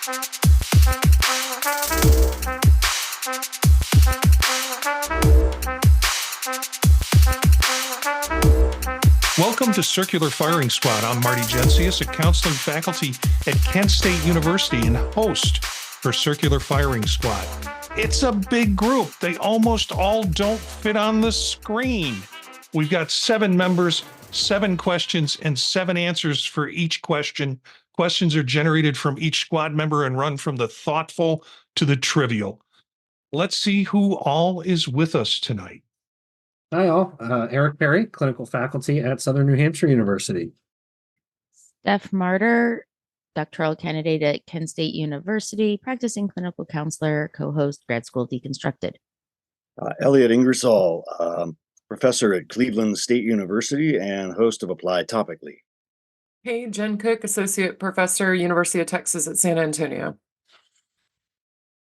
Welcome to Circular Firing Squad. I'm Marty, a counseling faculty at Kent State University and host for Circular Firing Squad. It's a big group. They almost all don't fit on the screen. We've got 7 members, 7 questions, and 7 answers for each question. Questions are generated from each squad member and run from the thoughtful to the trivial. Let's see who all is with us tonight. Hi all, Eric Perry, clinical faculty at Southern New Hampshire University. Steph Martyr, doctoral candidate at Kent State University, practicing clinical counselor, co-host Grad School Deconstructed. Elliott Ingersoll, professor at Cleveland State University and host of Applied Topically. Hey, Jenn Cook, associate professor, University of Texas at San Antonio.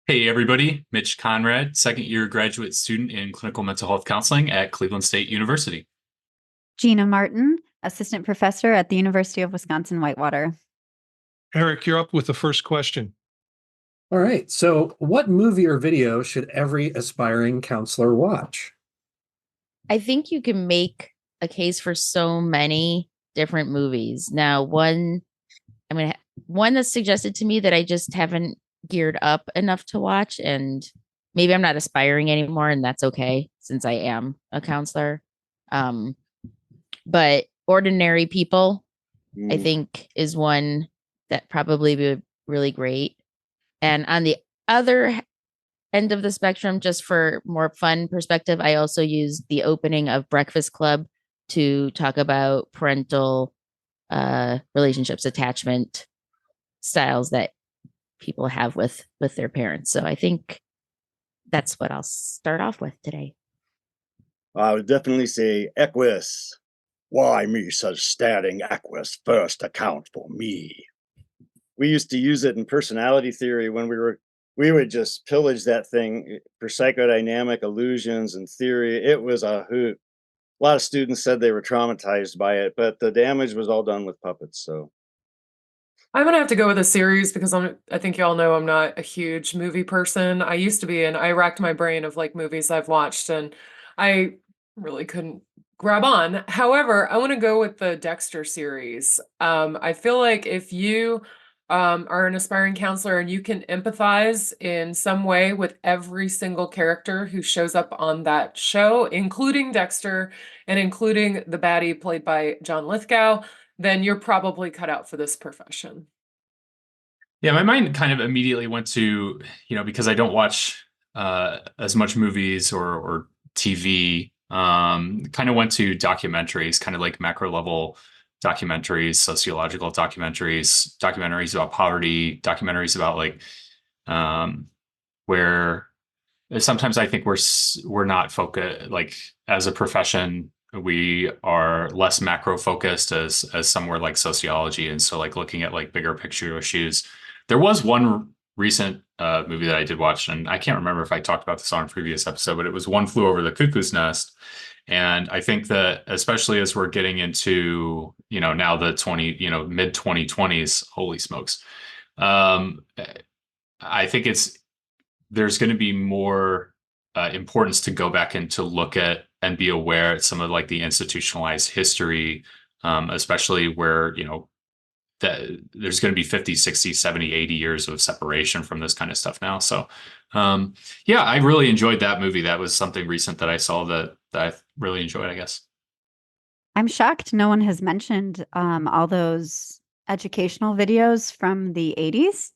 Hey everybody, Mitch Conrad, second-year graduate student in clinical mental health counseling at Cleveland State University. Gina Martin, assistant professor at the University of Wisconsin-Whitewater. Eric, you're up with the first question. All right, so what movie or video should every aspiring counselor watch? I think you can make a case for so many different movies. Now, one that's suggested to me that I just haven't geared up enough to watch, and maybe I'm not aspiring anymore, and that's okay since I am a counselor. But Ordinary People, I think, is one that probably would be really great. And on the other end of the spectrum, just for more fun perspective, I also use the opening of Breakfast Club to talk about parental relationships, attachment styles that people have with their parents. So I think that's what I'll start off with today. I would definitely say Equus. Why me such stating Equus first account for me? We used to use it in personality theory when we would just pillage that thing for psychodynamic illusions and theory. It was a hoot. A lot of students said they were traumatized by it, but the damage was all done with puppets. So I'm gonna have to go with a series because I think y'all know I'm not a huge movie person. I used to be, and I racked my brain of like movies I've watched, and I really couldn't grab on. However, I want to go with the Dexter series. I feel like if you are an aspiring counselor and you can empathize in some way with every single character who shows up on that show, including Dexter and including the baddie played by John Lithgow, then you're probably cut out for this profession. Yeah, my mind kind of immediately went to, because I don't watch as much movies or TV, kind of went to documentaries, kind of like macro level documentaries, sociological documentaries about poverty, documentaries about like where sometimes I think we're not focused, like as a profession, we are less macro focused as somewhere like sociology. And so like looking at like bigger picture issues. There was one recent movie that I did watch, and I can't remember if I talked about this on a previous episode, but it was One Flew Over the Cuckoo's Nest. And I think that especially as we're getting into, now the mid 2020s, holy smokes. I think there's going to be more importance to go back and to look at and be aware at some of like the institutionalized history, especially where, that there's going to be 50, 60, 70, 80 years of separation from this kind of stuff now. So, yeah, I really enjoyed that movie. That was something recent that I saw that I really enjoyed, I guess. I'm shocked no one has mentioned all those educational videos from the 80s.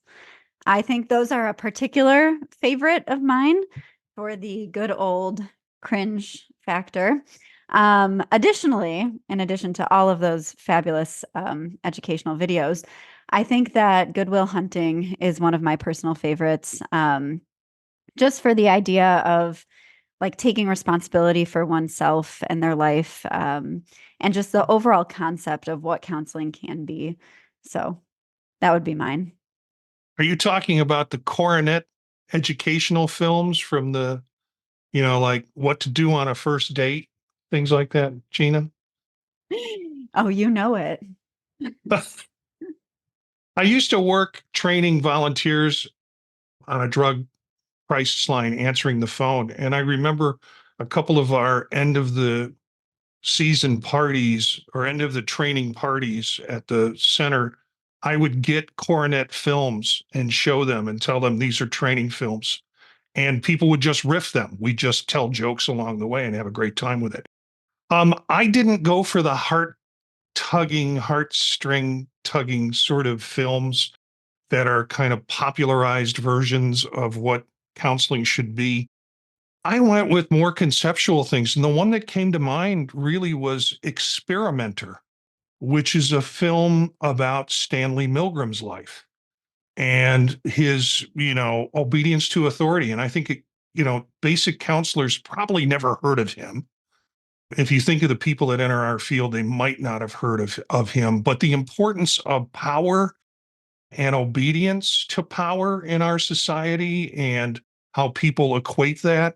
I think those are a particular favorite of mine for the good old cringe factor. Additionally, in addition to all of those fabulous educational videos, I think that Good Will Hunting is one of my personal favorites, just for the idea of like taking responsibility for oneself and their life, and just the overall concept of what counseling can be. So that would be mine. Are you talking about the Coronet educational films from the, like What to Do on a First Date, things like that, Gina? Oh, you know it. I used to work training volunteers on a drug crisis line, answering the phone. And I remember a couple of our end of the season parties or end of the training parties at the center. I would get Coronet films and show them and tell them these are training films. And people would just riff them. We just tell jokes along the way and have a great time with it. I didn't go for the heartstring tugging sort of films that are kind of popularized versions of what counseling should be. I went with more conceptual things. And the one that came to mind really was Experimenter, which is a film about Stanley Milgram's life and his, obedience to authority. And I think, basic counselors probably never heard of him. If you think of the people that enter our field, they might not have heard of him. But the importance of power and obedience to power in our society and how people equate that.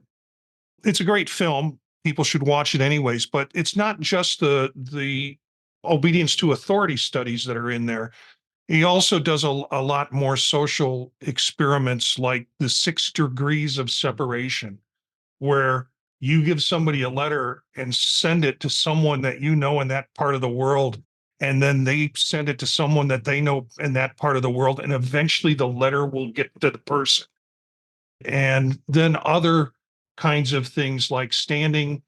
It's a great film. People should watch it anyways, but it's not just the obedience to authority studies that are in there. He also does a lot more social experiments like the 6 degrees of separation, where you give somebody a letter and send it to someone that you know in that part of the world, and then they send it to someone that they know in that part of the world, and eventually the letter will get to the person. And then other kinds of things like standing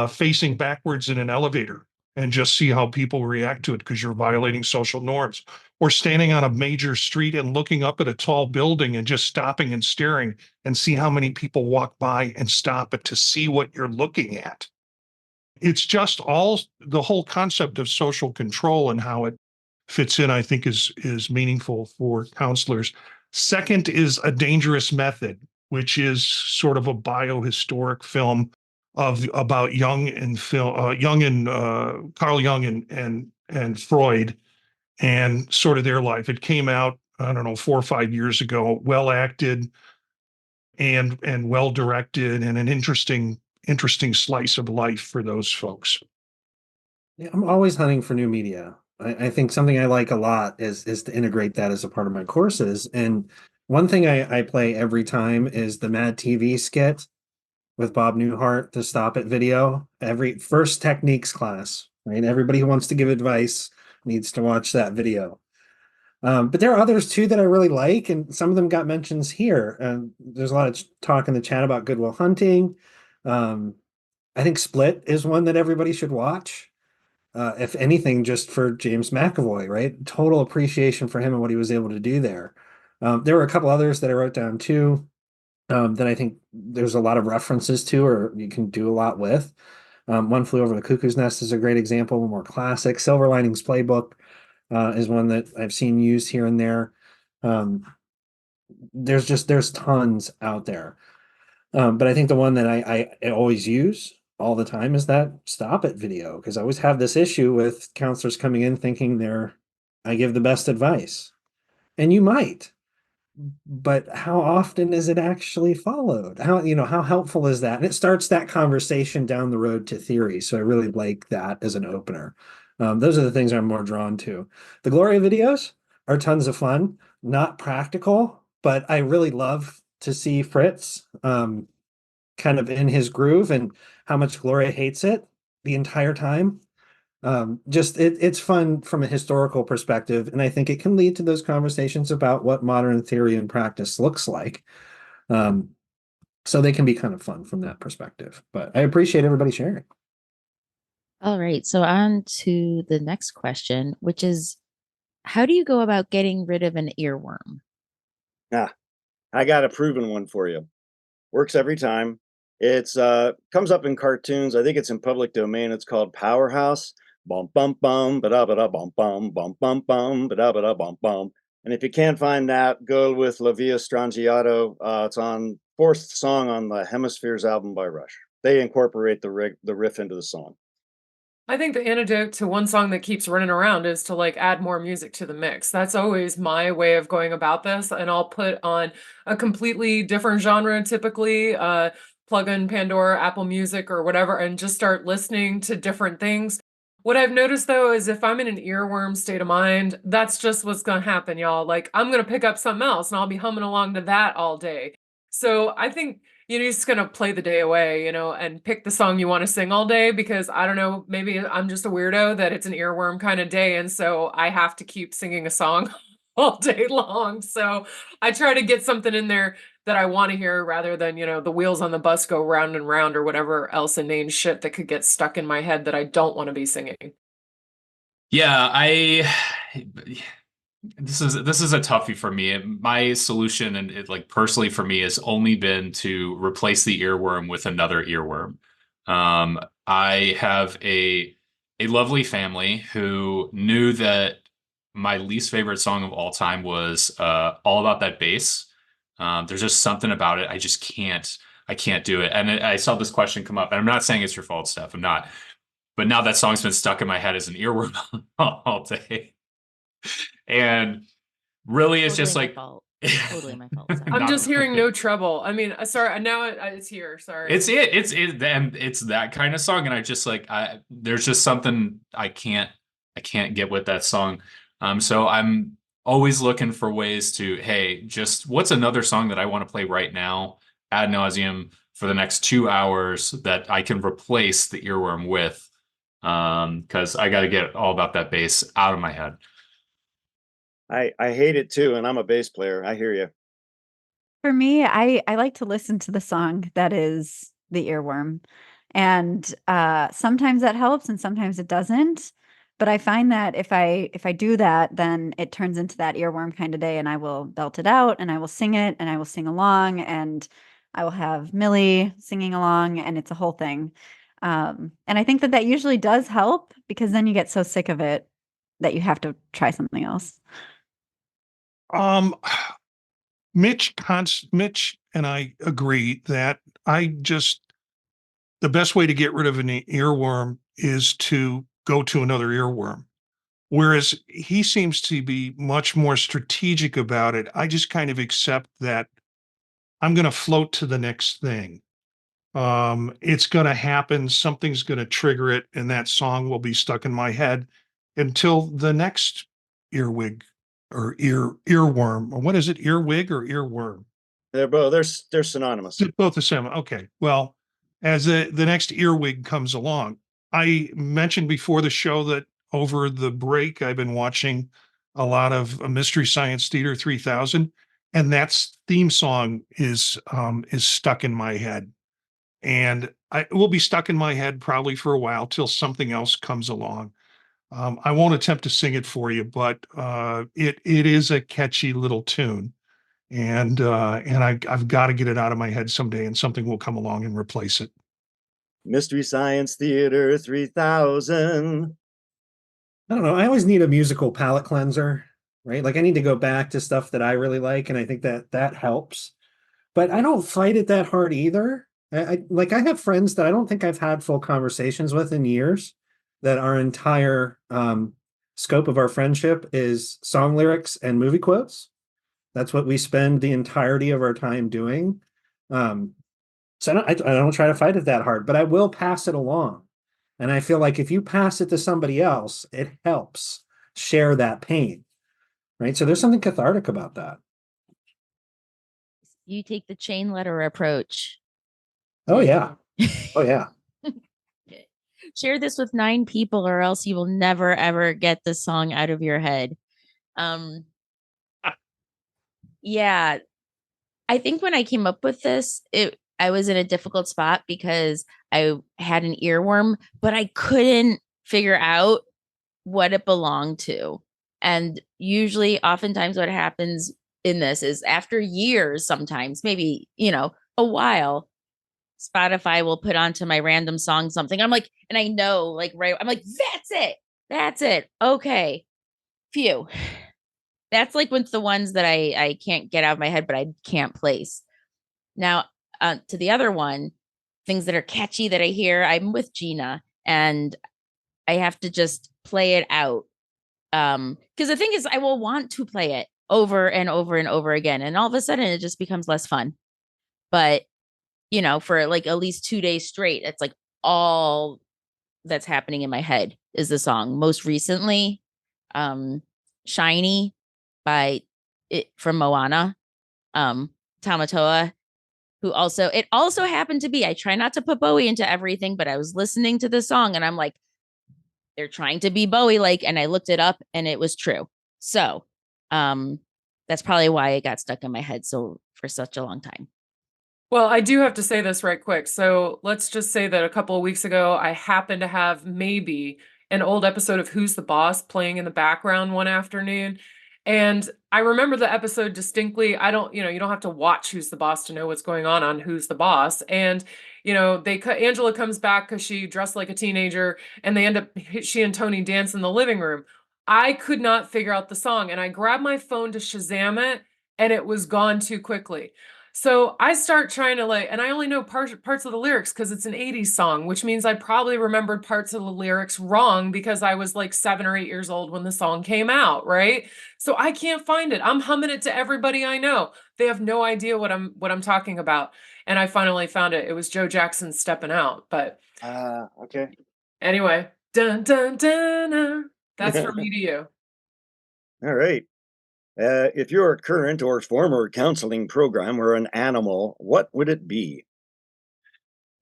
facing backwards in an elevator and just see how people react to it because you're violating social norms, or standing on a major street and looking up at a tall building and just stopping and staring and see how many people walk by and stop it to see what you're looking at. It's just all the whole concept of social control and how it fits in, I think is meaningful for counselors. Second is A Dangerous Method, which is sort of a biohistoric film of about Jung and Carl Jung and Freud and sort of their life. It came out, I don't know, 4 or 5 years ago, well acted and well directed, and an interesting slice of life for those folks. Yeah, I'm always hunting for new media. I think something I like a lot is to integrate that as a part of my courses. And one thing I play every time is the Mad TV skit with Bob Newhart, the Stop It video. Every first techniques class, right? Everybody who wants to give advice needs to watch that video. But there are others too that I really like, and some of them got mentions here. There's a lot of talk in the chat about Good Will Hunting. I think Split is one that everybody should watch. If anything, just for James McAvoy, right? Total appreciation for him and what he was able to do there. There were a couple others that I wrote down too, that I think there's a lot of references to, or you can do a lot with. One Flew Over the Cuckoo's Nest is a great example, more classic. Silver Linings Playbook is one that I've seen used here and there. There's tons out there. But I think the one that I always use all the time is that Stop It video, because I always have this issue with counselors coming in thinking I give the best advice. And you might, but how often is it actually followed? How helpful is that? And it starts that conversation down the road to theory. So I really like that as an opener. Those are the things I'm more drawn to. The Gloria videos are tons of fun, not practical, but I really love to see Fritz kind of in his groove and how much Gloria hates it the entire time. It's fun from a historical perspective, and I think it can lead to those conversations about what modern theory and practice looks like. So they can be kind of fun from that perspective. But I appreciate everybody sharing. All right, so on to the next question, which is, how do you go about getting rid of an earworm? I got a proven one for you. Works every time. It's comes up in cartoons. I think it's in public domain. It's called Powerhouse. Bum bum bum ba da ba da bum bum bum bum bum ba da ba bum bum. And if you can't find that, go with La Via Strangiato. It's on fourth song on the Hemispheres album by Rush. They incorporate the riff into the song. I think the antidote to one song that keeps running around is to add more music to the mix. That's always my way of going about this. And I'll put on a completely different genre, typically plug in Pandora, Apple Music or whatever, and just start listening to different things. What I've noticed though is if I'm in an earworm state of mind, that's just what's going to happen, y'all. Like I'm going to pick up something else and I'll be humming along to that all day. So I think you're just going to play the day away, and pick the song you want to sing all day because I don't know, maybe I'm just a weirdo that it's an earworm kind of day. And so I have to keep singing a song all day long. So I try to get something in there that I want to hear rather than, the wheels on the bus go round and round or whatever else inane shit that could get stuck in my head that I don't want to be singing. Yeah, this is a toughie for me. My solution, and like personally for me, has only been to replace the earworm with another earworm. I have a lovely family who knew that my least favorite song of all time was All About That Bass. There's just something about it. I can't do it. And I saw this question come up, and I'm not saying it's your fault, Steph. I'm not. But now that song's been stuck in my head as an earworm all day. And really, it's just like totally my fault. Sorry. I'm just hearing No Trouble. I mean, sorry, now it's here. Sorry. It's that kind of song, and I just like there's just something I can't get with that song. So I'm always looking for ways to, hey, just what's another song that I want to play right now ad nauseum for the next 2 hours that I can replace the earworm with, because I got to get All About That Bass out of my head. I hate it too, and I'm a bass player. I hear you. For me, I like to listen to the song that is the earworm. And sometimes that helps and sometimes it doesn't. But I find that if I do that, then it turns into that earworm kind of day, and I will belt it out and I will sing it and I will sing along and I will have Millie singing along, and it's a whole thing. And I think that usually does help because then you get so sick of it that you have to try something else. Mitch and I agree that the best way to get rid of an earworm is to go to another earworm. Whereas he seems to be much more strategic about it. I just kind of accept that I'm going to float to the next thing. It's going to happen. Something's going to trigger it, and that song will be stuck in my head until the next earwig or earworm. Or what is it? Earwig or earworm? They're synonymous. They're both the same. Okay. Well, as the next earwig comes along, I mentioned before the show that over the break I've been watching a lot of Mystery Science Theater 3000, and that theme song is stuck in my head, and it will be stuck in my head probably for a while till something else comes along. I won't attempt to sing it for you, but it is a catchy little tune. And I've got to get it out of my head someday, and something will come along and replace it. Mystery Science Theater 3000. I don't know. I always need a musical palate cleanser, right? Like I need to go back to stuff that I really like, and I think that helps. But I don't fight it that hard either. I have friends that I don't think I've had full conversations with in years, that our entire scope of our friendship is song lyrics and movie quotes. That's what we spend the entirety of our time doing. So I don't try to fight it that hard, but I will pass it along. And I feel like if you pass it to somebody else, it helps share that pain, right? So there's something cathartic about that. You take the chain letter approach. Oh, yeah. Oh, yeah. Share this with 9 people or else you will never, ever get the song out of your head. Yeah. I think when I came up with this, I was in a difficult spot because I had an earworm, but I couldn't figure out what it belonged to. And usually, oftentimes what happens in this is after years, sometimes maybe, a while, Spotify will put onto my random song something. I'm like, and I know, like, right, I'm like, that's it. Okay. Phew. That's like with the ones that I can't get out of my head, but I can't place. Now, to the other one, things that are catchy that I hear, I'm with Gina and I have to just play it out. Because the thing is, I will want to play it over and over and over again. And all of a sudden it just becomes less fun. But, for like at least 2 days straight, it's like all that's happening in my head is the song. Most recently, Shiny by it from Moana, Tamatoa, it also happened to be, I try not to put Bowie into everything, but I was listening to the song and I'm like, they're trying to be Bowie like, and I looked it up and it was true. So that's probably why it got stuck in my head for such a long time. Well, I do have to say this right quick. So let's just say that a couple of weeks ago, I happened to have maybe an old episode of Who's the Boss playing in the background one afternoon. And I remember the episode distinctly. I don't, you don't have to watch Who's the Boss to know what's going on Who's the Boss. And, Angela comes back because she dressed like a teenager and they end up, she and Tony dance in the living room. I could not figure out the song and I grabbed my phone to Shazam it and it was gone too quickly. So I start trying to and I only know parts of the lyrics because it's an 80s song, which means I probably remembered parts of the lyrics wrong because I was like 7 or 8 years old when the song came out, right? So I can't find it. I'm humming it to everybody I know. They have no idea what I'm talking about. And I finally found it. It was Joe Jackson Stepping Out. But okay. Anyway, dun dun dun. That's from me to you. All right. If your current or former counseling program were an animal, what would it be?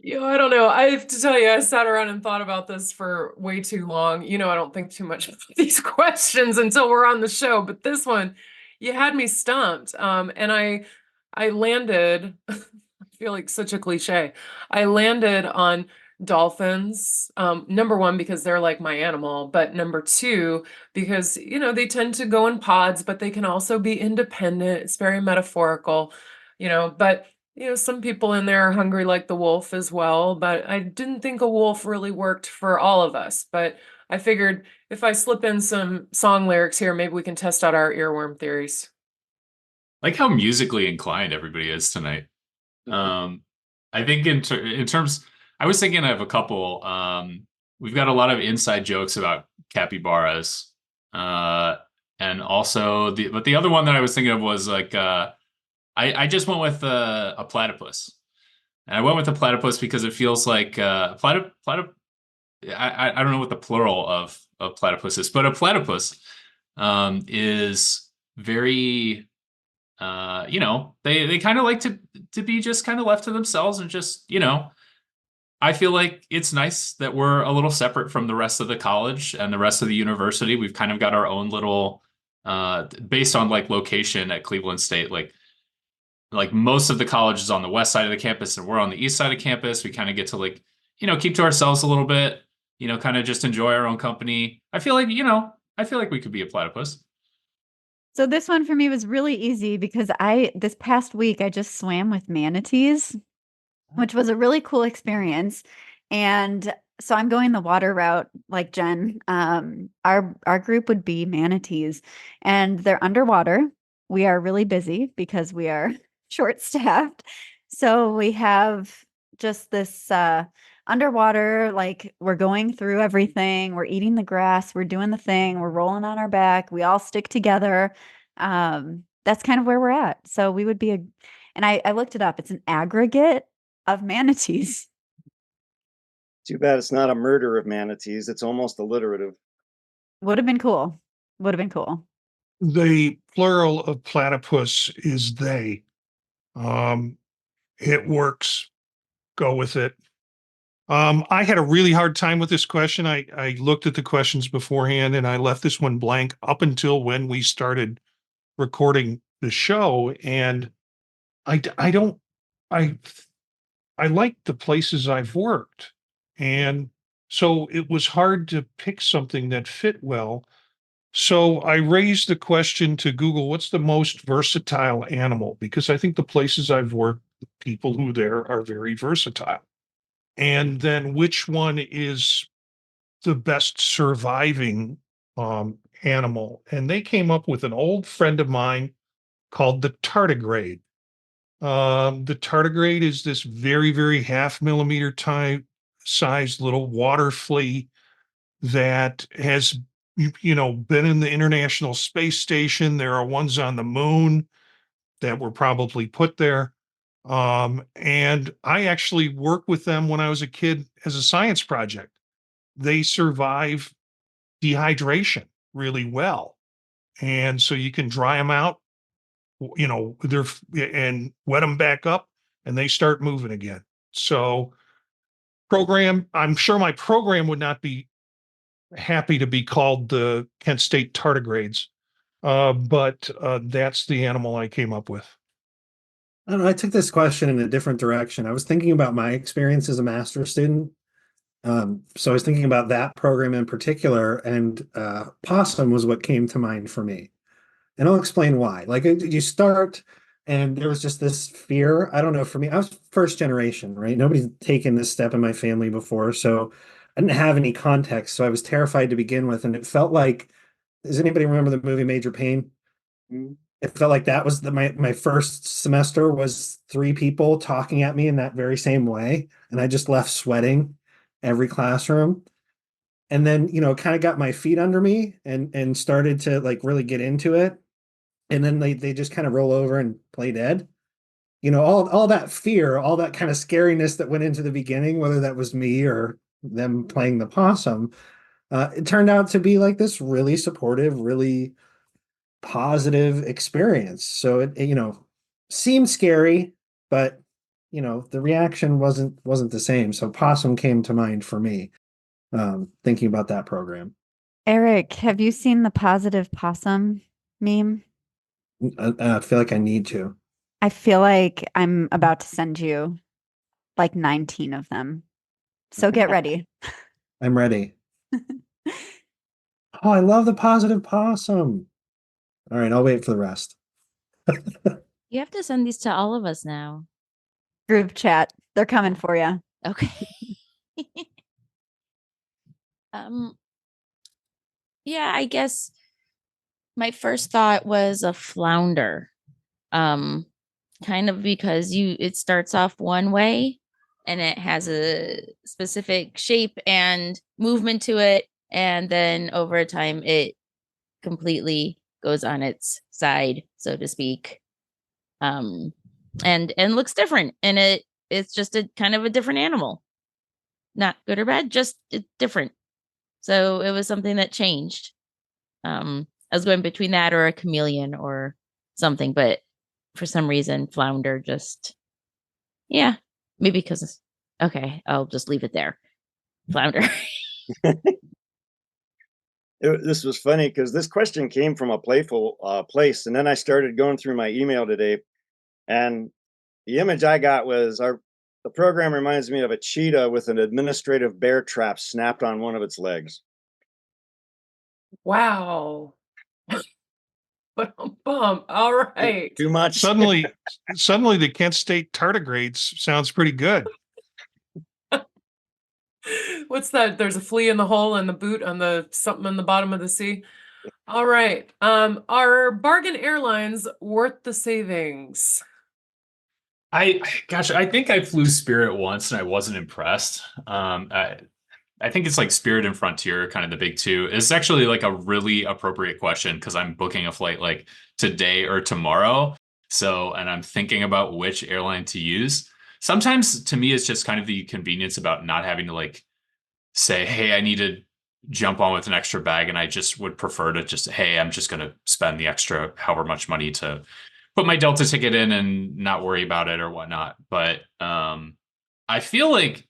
I don't know. I have to tell you, I sat around and thought about this for way too long. I don't think too much about these questions until we're on the show, but this one, you had me stumped. And I landed, I feel like such a cliche. I landed on dolphins. Number one, because they're like my animal, but number two, because, they tend to go in pods, but they can also be independent. It's very metaphorical, but some people in there are hungry like the wolf as well, but I didn't think a wolf really worked for all of us. But I figured if I slip in some song lyrics here, maybe we can test out our earworm theories. Like how musically inclined everybody is tonight. I think in terms, I was thinking of a couple. We've got a lot of inside jokes about capybaras, and also but the other one that I was thinking of was like I just went with a platypus, and I went with a platypus because it feels like I don't know what the plural of platypus is, but a platypus is very they kind of like to be just kind of left to themselves and just I feel like it's nice that we're a little separate from the rest of the college and the rest of the university. We've kind of got our own little based on like location at Cleveland State, like most of the college is on the west side of the campus and we're on the east side of campus. We kind of get to keep to ourselves a little bit, kind of just enjoy our own company. I feel like we could be a platypus. So this one for me was really easy because this past week I just swam with manatees, which was a really cool experience. And so I'm going the water route like Jen. Our group would be manatees and they're underwater. We are really busy because we are short-staffed. So we have just this underwater, like we're going through everything. We're eating the grass. We're doing the thing. We're rolling on our back. We all stick together. That's kind of where we're at. So we would be and I looked it up. It's an aggregate of manatees. Too bad it's not a murder of manatees. It's almost alliterative. Would have been cool. Would have been cool. The plural of platypus is they. It works. Go with it. I had a really hard time with this question. I looked at the questions beforehand and I left this one blank up until when we started recording the show. And I like the places I've worked. And so it was hard to pick something that fit well. So I raised the question to Google, what's the most versatile animal? Because I think the places I've worked, the people who there are very versatile. And then which one is the best surviving animal? And they came up with an old friend of mine called the tardigrade. The tardigrade is this very, very half millimeter type sized little water flea that has been in the International Space Station. There are ones on the moon that were probably put there. And I actually worked with them when I was a kid as a science project. they survive dehydration really well. And so you can dry them out, and wet them back up, and they start moving again. So I'm sure my program would not be happy to be called the Kent State tardigrades, but that's the animal I came up with. I don't know. I took this question in a different direction. I was thinking about my experience as a master's student. So I was thinking about that program in particular, and possum was what came to mind for me. And I'll explain why. Like you start, and there was just this fear. I don't know. For me, I was first generation, right? Nobody's taken this step in my family before, so I didn't have any context. So I was terrified to begin with, and it felt like. Does anybody remember the movie Major Payne? Mm. It felt like that was my first semester was 3 people talking at me in that very same way, and I just left sweating every classroom. And then, kind of got my feet under me and started to like really get into it. And then they just kind of roll over and play dead. All that fear, all that kind of scariness that went into the beginning, whether that was me or them playing the possum, it turned out to be like this really supportive, really positive experience. So it seemed scary, but the reaction wasn't the same. So possum came to mind for me, thinking about that program. Eric, have you seen the positive possum meme? I feel like I need to. I feel like I'm about to send you like 19 of them. So get ready. I'm ready. Oh, I love the positive possum. All right, I'll wait for the rest. You have to send these to all of us now. Group chat. They're coming for you. Okay. Yeah, I guess my first thought was a flounder. Kind of because it starts off one way and it has a specific shape and movement to it, and then over time it completely goes on its side, so to speak. And looks different, and it's just a kind of a different animal. Not good or bad, just different. So it was something that changed. I was going between that or a chameleon or something, but for some reason, flounder just, yeah, maybe because, okay, I'll just leave it there. Flounder. This was funny because this question came from a playful place. And then I started going through my email today, and the image I got was the program reminds me of a cheetah with an administrative bear trap snapped on one of its legs. Wow. Bum. All right. Too much. Suddenly the Kent State tardigrades sounds pretty good. What's that? There's a flea in the hole and the boot on the something in the bottom of the sea. All right. Are bargain airlines worth the savings? I think I flew Spirit once and I wasn't impressed. I think it's like Spirit and Frontier, kind of the big two. It's actually like a really appropriate question because I'm booking a flight like today or tomorrow. So, and I'm thinking about which airline to use. Sometimes to me, it's just kind of the convenience about not having to like say, hey, I need to jump on with an extra bag. And I just would prefer to just, hey, I'm just going to spend the extra however much money to put my Delta ticket in and not worry about it or whatnot. But I feel like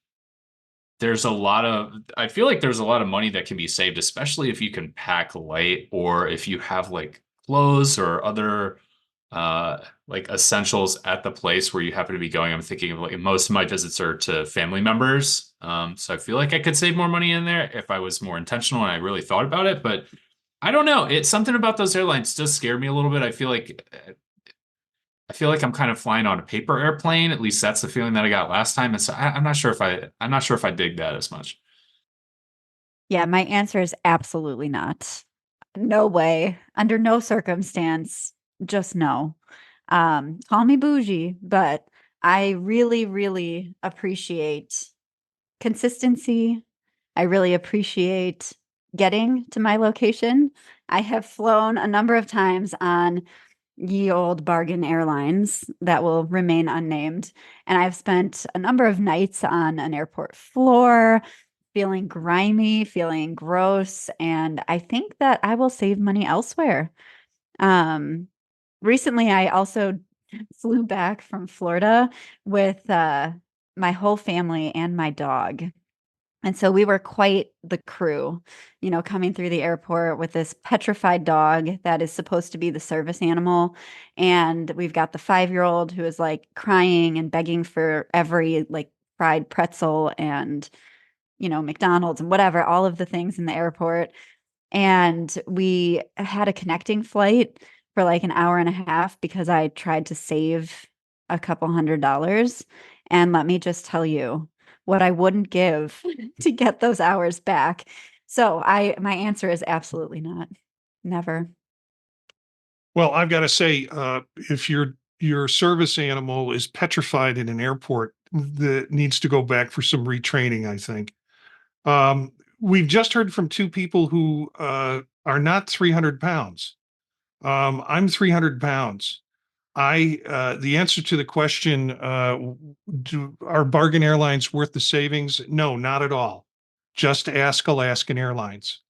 there's a lot of money that can be saved, especially if you can pack light or if you have like clothes or other like essentials at the place where you happen to be going. I'm thinking of like most of my visits are to family members. So I feel like I could save more money in there if I was more intentional and I really thought about it. But I don't know. It's something about those airlines does scare me a little bit. I feel like I'm kind of flying on a paper airplane. At least that's the feeling that I got last time. And so I'm not sure if I dig that as much. Yeah, my answer is absolutely not. No way. Under no circumstance. Just no. Call me bougie, but I really, really appreciate consistency. I really appreciate getting to my location. I have flown a number of times on ye old bargain airlines that will remain unnamed. And I've spent a number of nights on an airport floor. feeling grimy, feeling gross, and I think that I will save money elsewhere. Recently I also flew back from Florida with my whole family and my dog. And so we were quite the crew, coming through the airport with this petrified dog that is supposed to be the service animal. And we've got the 5-year-old who is like crying and begging for every like fried pretzel and, McDonald's and whatever, all of the things in the airport. And we had a connecting flight for like an hour and a half because I tried to save a couple $100. And let me just tell you what I wouldn't give to get those hours back. So my answer is absolutely not. Never. Well, I've got to say, if your service animal is petrified in an airport, that needs to go back for some retraining, I think. We've just heard from two people who are not 300 pounds. I'm 300 pounds. The answer to the question, are bargain airlines worth the savings? No, not at all. Just ask Alaskan Airlines.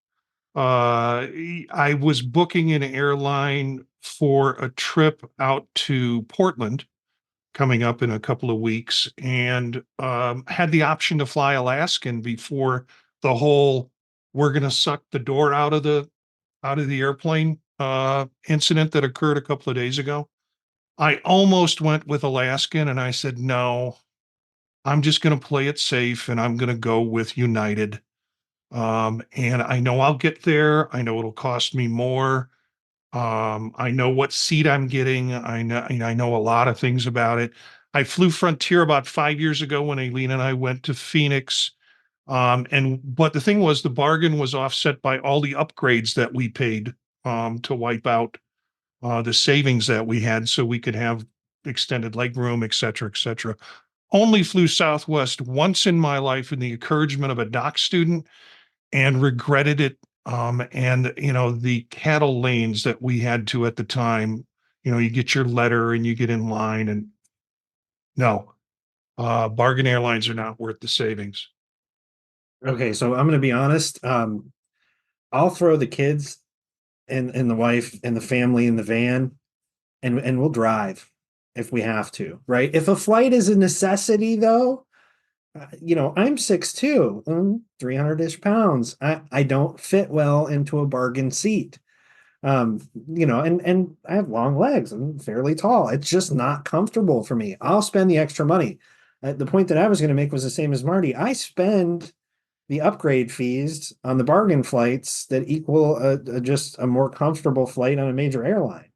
I was booking an airline for a trip out to Portland coming up in a couple of weeks, and had the option to fly Alaskan before the whole "we're going to suck the door out of the airplane" incident that occurred a couple of days ago. I almost went with Alaskan, and I said, no, I'm just going to play it safe, and I'm going to go with United. And I know I'll get there. I know it'll cost me more. I know what seat I'm getting. I know a lot of things about it. I flew Frontier about 5 years ago when Aileen and I went to Phoenix. But the thing was, the bargain was offset by all the upgrades that we paid to wipe out the savings that we had so we could have extended leg room, et cetera, et cetera. Only flew Southwest once in my life in the encouragement of a doc student and regretted it. And the cattle lanes that we had to at the time, you get your letter and you get in line, and no, bargain airlines are not worth the savings. Okay, so I'm going to be honest. I'll throw the kids and the wife and the family in the van, and we'll drive if we have to, right? If a flight is a necessity, though, I'm 6'2", I'm 300-ish pounds. I don't fit well into a bargain seat. And I have long legs. I'm fairly tall. It's just not comfortable for me. I'll spend the extra money. The point that I was going to make was the same as Marty. I spend the upgrade fees on the bargain flights that equal just a more comfortable flight on a major airline.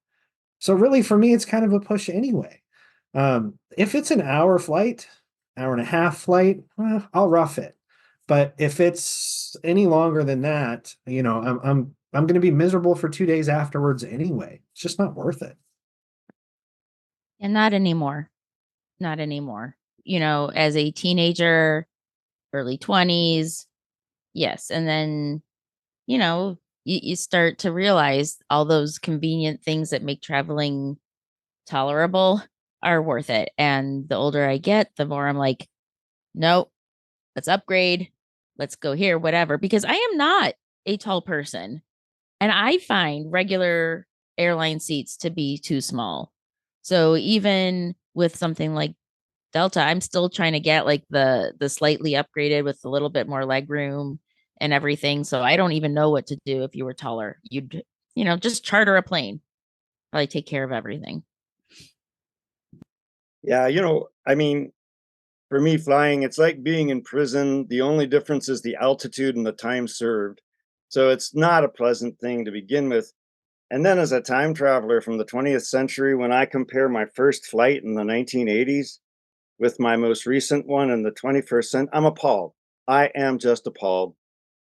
So really, for me, it's kind of a push anyway. If it's an hour flight, hour and a half flight, I'll rough it. But if it's any longer than that, I'm going to be miserable for 2 days afterwards anyway. It's just not worth it. And not anymore. Not anymore. As a teenager, early 20s, yes. And then, you start to realize all those convenient things that make traveling tolerable are worth it. And the older I get, the more I'm like, nope, let's upgrade. Let's go here, whatever. Because I am not a tall person. And I find regular airline seats to be too small. So even with something like Delta, I'm still trying to get like the slightly upgraded with a little bit more leg room and everything. So I don't even know what to do if you were taller. You'd, just charter a plane. Probably take care of everything. Yeah, for me, flying, it's like being in prison. The only difference is the altitude and the time served. So it's not a pleasant thing to begin with. And then as a time traveler from the 20th century, when I compare my first flight in the 1980s with my most recent one in the 21st century, I'm appalled. I am just appalled.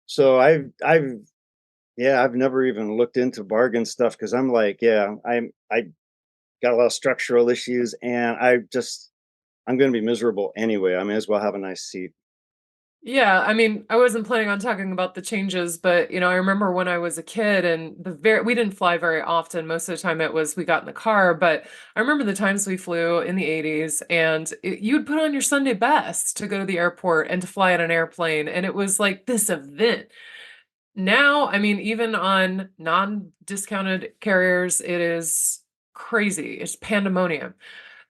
So I've never even looked into bargain stuff because I'm like, I got a lot of structural issues, and I'm going to be miserable anyway. I may as well have a nice seat. Yeah, I mean, I wasn't planning on talking about the changes, but I remember when I was a kid and we didn't fly very often. Most of the time it was we got in the car, but I remember the times we flew in the 80s and you'd put on your Sunday best to go to the airport and to fly on an airplane, and it was like this event. Now, I mean, even on non-discounted carriers, it is crazy. It's pandemonium.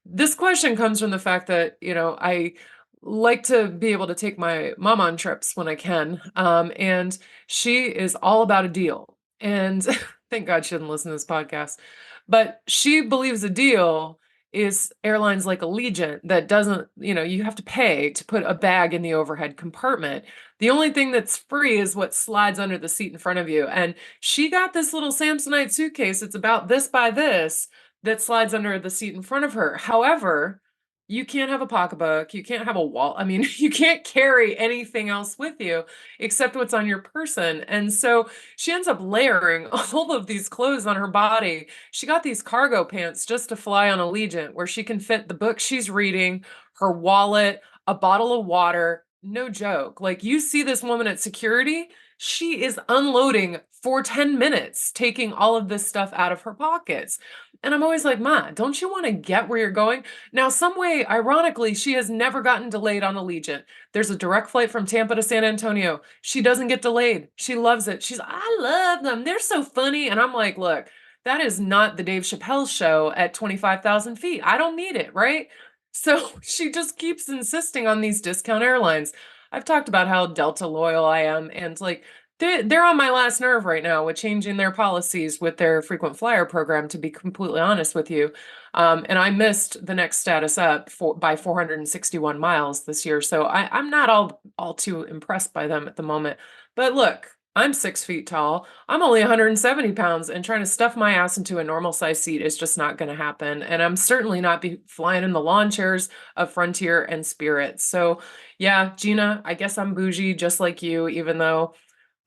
This question comes from the fact that, I like to be able to take my mom on trips when I can. And she is all about a deal. And thank God she didn't listen to this podcast. But she believes a deal is airlines like Allegiant that doesn't, you have to pay to put a bag in the overhead compartment. The only thing that's free is what slides under the seat in front of you. And she got this little Samsonite suitcase. It's about this by this that slides under the seat in front of her. However, you can't have a pocketbook. You can't have a wallet. I mean, you can't carry anything else with you except what's on your person. And so she ends up layering all of these clothes on her body. She got these cargo pants just to fly on Allegiant, where she can fit the book she's reading, her wallet, a bottle of water. No joke. Like, you see this woman at security, she is unloading for 10 minutes, taking all of this stuff out of her pockets. And I'm always like, Ma, don't you want to get where you're going? Now, some way, ironically, she has never gotten delayed on Allegiant. There's a direct flight from Tampa to San Antonio. She doesn't get delayed. She loves it. I love them. They're so funny. And I'm like, look, that is not the Dave Chappelle show at 25,000 feet. I don't need it, right? So she just keeps insisting on these discount airlines. I've talked about how Delta loyal I am, and like, they're on my last nerve right now with changing their policies with their frequent flyer program, to be completely honest with you. And I missed the next status up by 461 miles this year. So I'm not all too impressed by them at the moment. But look, I'm 6 feet tall. I'm only 170 pounds, and trying to stuff my ass into a normal size seat is just not going to happen. And I'm certainly not be flying in the lawn chairs of Frontier and Spirit. So yeah, Gina, I guess I'm bougie just like you, even though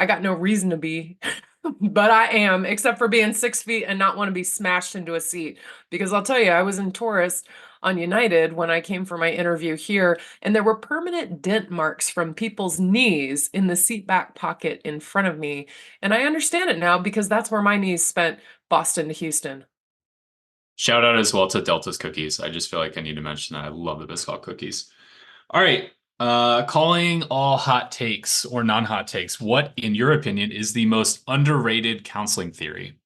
I got no reason to be, but I am, except for being 6 feet and not want to be smashed into a seat. Because I'll tell you, I was in tourist on United when I came for my interview here, and there were permanent dent marks from people's knees in the seat back pocket in front of me. And I understand it now because that's where my knees spent Boston to Houston. Shout out as well to Delta's cookies. I just feel like I need to mention that. I love the Biscoff cookies. All right. Calling all hot takes or non-hot takes. What, in your opinion, is the most underrated counseling theory?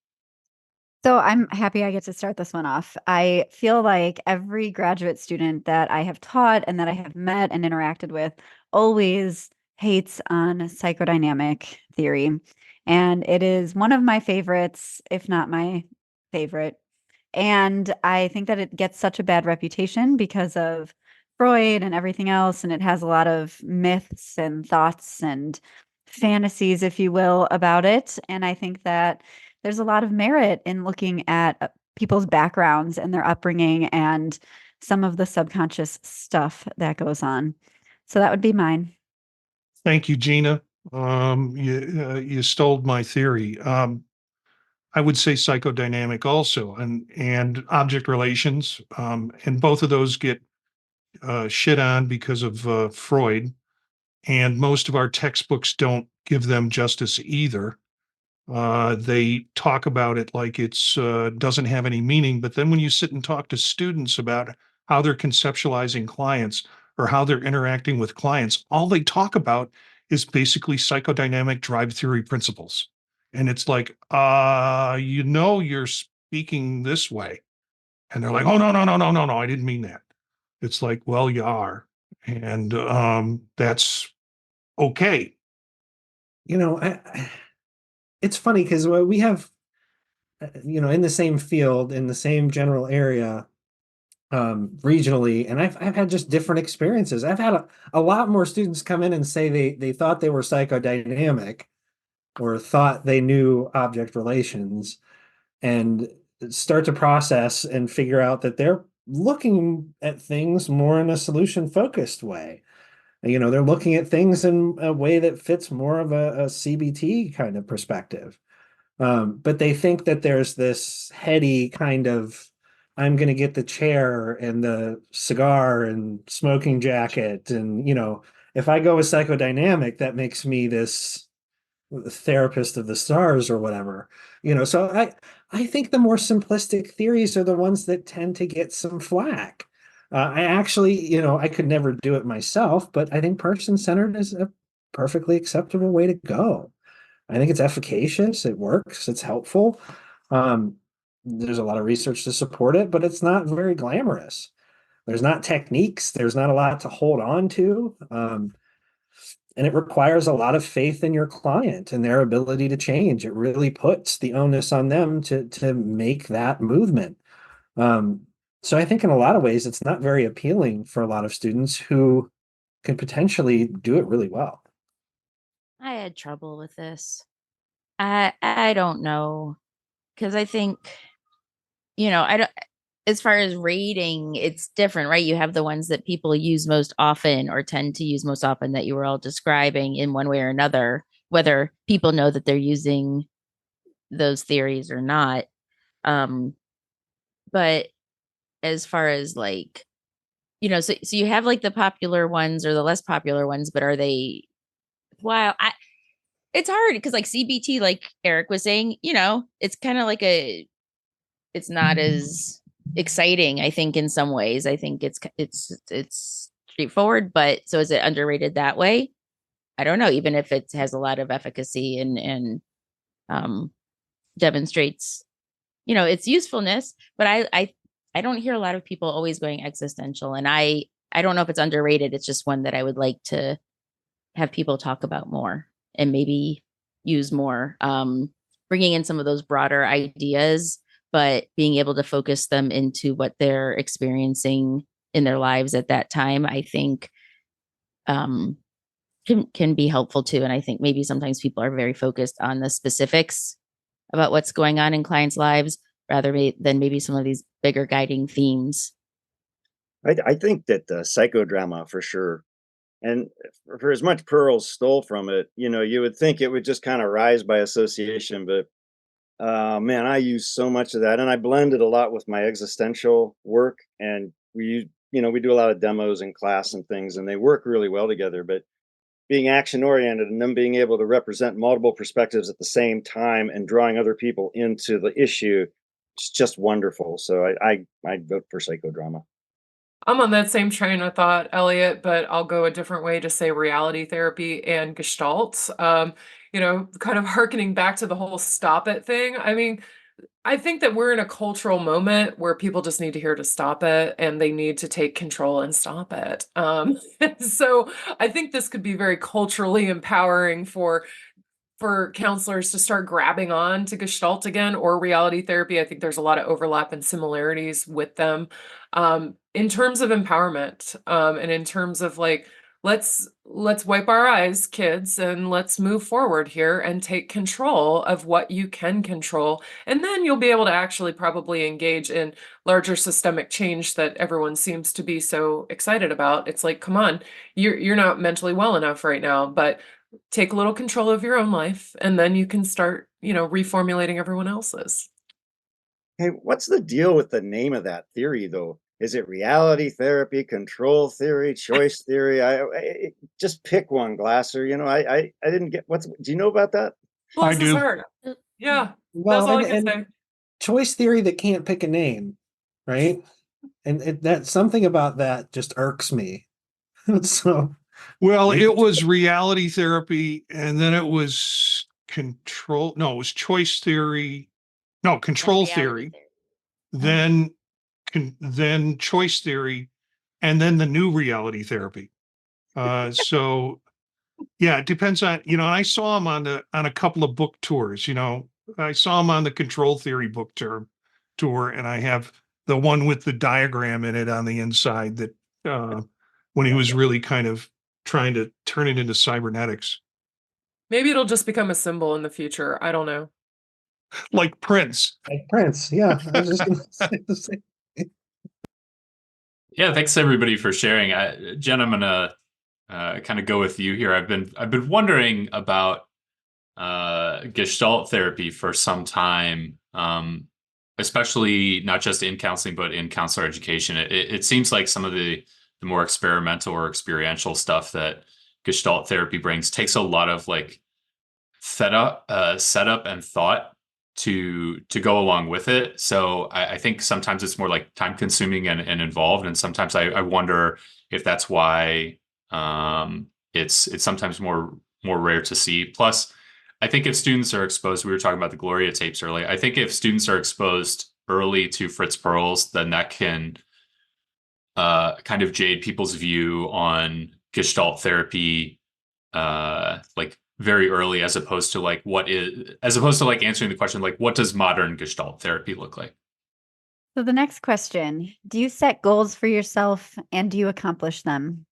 So I'm happy I get to start this one off. I feel like every graduate student that I have taught and that I have met and interacted with always hates on psychodynamic theory. And it is one of my favorites, if not my favorite. And I think that it gets such a bad reputation because of Freud and everything else. And it has a lot of myths and thoughts and fantasies, if you will, about it. And I think that there's a lot of merit in looking at people's backgrounds and their upbringing and some of the subconscious stuff that goes on. So that would be mine. Thank you, Gina. You stole my theory. I would say psychodynamic also, and object relations, and both of those get shit on because of Freud, and most of our textbooks don't give them justice either. They talk about it like it's doesn't have any meaning, but then when you sit and talk to students about how they're conceptualizing clients or how they're interacting with clients, all they talk about is basically psychodynamic drive theory principles. And it's like, you're speaking this way. And they're like, oh, no, no, no, no, no, no, I didn't mean that. It's like, well, you are. And that's okay. It's funny because we have, in the same field, in the same general area, regionally, and I've had just different experiences. I've had a lot more students come in and say they thought they were psychodynamic or thought they knew object relations, and start to process and figure out that they're looking at things more in a solution focused way. They're looking at things in a way that fits more of a CBT kind of perspective. But they think that there's this heady kind of, I'm going to get the chair and the cigar and smoking jacket and, if I go with psychodynamic, that makes me this therapist of the stars or whatever. So I think the more simplistic theories are the ones that tend to get some flack. I actually, I could never do it myself, but I think person-centered is a perfectly acceptable way to go. I think it's efficacious, it works, it's helpful. There's a lot of research to support it, but it's not very glamorous. There's not techniques, there's not a lot to hold on to. And it requires a lot of faith in your client and their ability to change. It really puts the onus on them to make that movement. So I think in a lot of ways, it's not very appealing for a lot of students who can potentially do it really well. I had trouble with this. I don't know, because I think, I don't, as far as rating, it's different, right? You have the ones that people use most often or tend to use most often that you were all describing in one way or another, whether people know that they're using those theories or not. But as far as like, so you have like the popular ones or the less popular ones, but are they, wow, it's hard because like CBT, like Eric was saying, it's kind of like it's not as exciting, I think, in some ways. I think it's straightforward, but so is it underrated that way? I don't know, even if it has a lot of efficacy and demonstrates, its usefulness, but I don't hear a lot of people always going existential, and I don't know if it's underrated. It's just one that I would like to have people talk about more and maybe use more, bringing in some of those broader ideas, but being able to focus them into what they're experiencing in their lives at that time, I think can be helpful too. And I think maybe sometimes people are very focused on the specifics about what's going on in clients' lives rather than maybe some of these bigger guiding themes. I think that the psychodrama for sure. And for as much Pearls stole from it, you would think it would just kind of rise by association, but man, I use so much of that, and I blend it a lot with my existential work. And we do a lot of demos in class and things, and they work really well together. But being action oriented and them being able to represent multiple perspectives at the same time and drawing other people into the issue, it's just wonderful. So I vote for psychodrama. I'm on that same train of thought, Elliott, but I'll go a different way to say reality therapy and Gestalt. Kind of hearkening back to the whole stop it thing. I mean, I think that we're in a cultural moment where people just need to hear to stop it and they need to take control and stop it. So I think this could be very culturally empowering for counselors to start grabbing on to Gestalt again or reality therapy. I think there's a lot of overlap and similarities with them, in terms of empowerment, and in terms of like, let's wipe our eyes, kids, and let's move forward here and take control of what you can control. And then you'll be able to actually probably engage in larger systemic change that everyone seems to be so excited about. It's like, come on, you're not mentally well enough right now, but take a little control of your own life, and then you can start, reformulating everyone else's. Hey, what's the deal with the name of that theory, though? Is it reality therapy, control theory, choice theory? Just pick one, Glasser. I didn't get do you know about that? Bless I his do. heart. Yeah, Well, that's all I can say. choice theory that can't pick a name, right? And that something about that just irks me. So Well, it was reality therapy, and then it was control. No, it was choice theory. No, control theory. Then, then choice theory, and then the new reality therapy. So yeah, it depends on, I saw him on a couple of book tours. I saw him on the control theory book tour, and I have the one with the diagram in it on the inside that when he was really kind of trying to turn it into cybernetics, Maybe it'll just become a symbol in the future. I don't know. like Prince. like Prince, yeah. I was just gonna say the same. Yeah, thanks everybody for sharing. Jen, I'm gonna kind of go with you here. I've been wondering about Gestalt therapy for some time, especially not just in counseling but in counselor education. It seems like some of the more experimental or experiential stuff that Gestalt therapy brings takes a lot of like setup and thought to go along with it. So I think sometimes it's more like time consuming and involved. And sometimes I wonder if that's why it's sometimes more rare to see. Plus, I think if students are exposed, we were talking about the Gloria tapes earlier. I think if students are exposed early to Fritz Perls, then that can kind of jade people's view on Gestalt therapy, like very early, as opposed to like answering the question, like, what does modern Gestalt therapy look like? So the next question, do you set goals for yourself and do you accomplish them?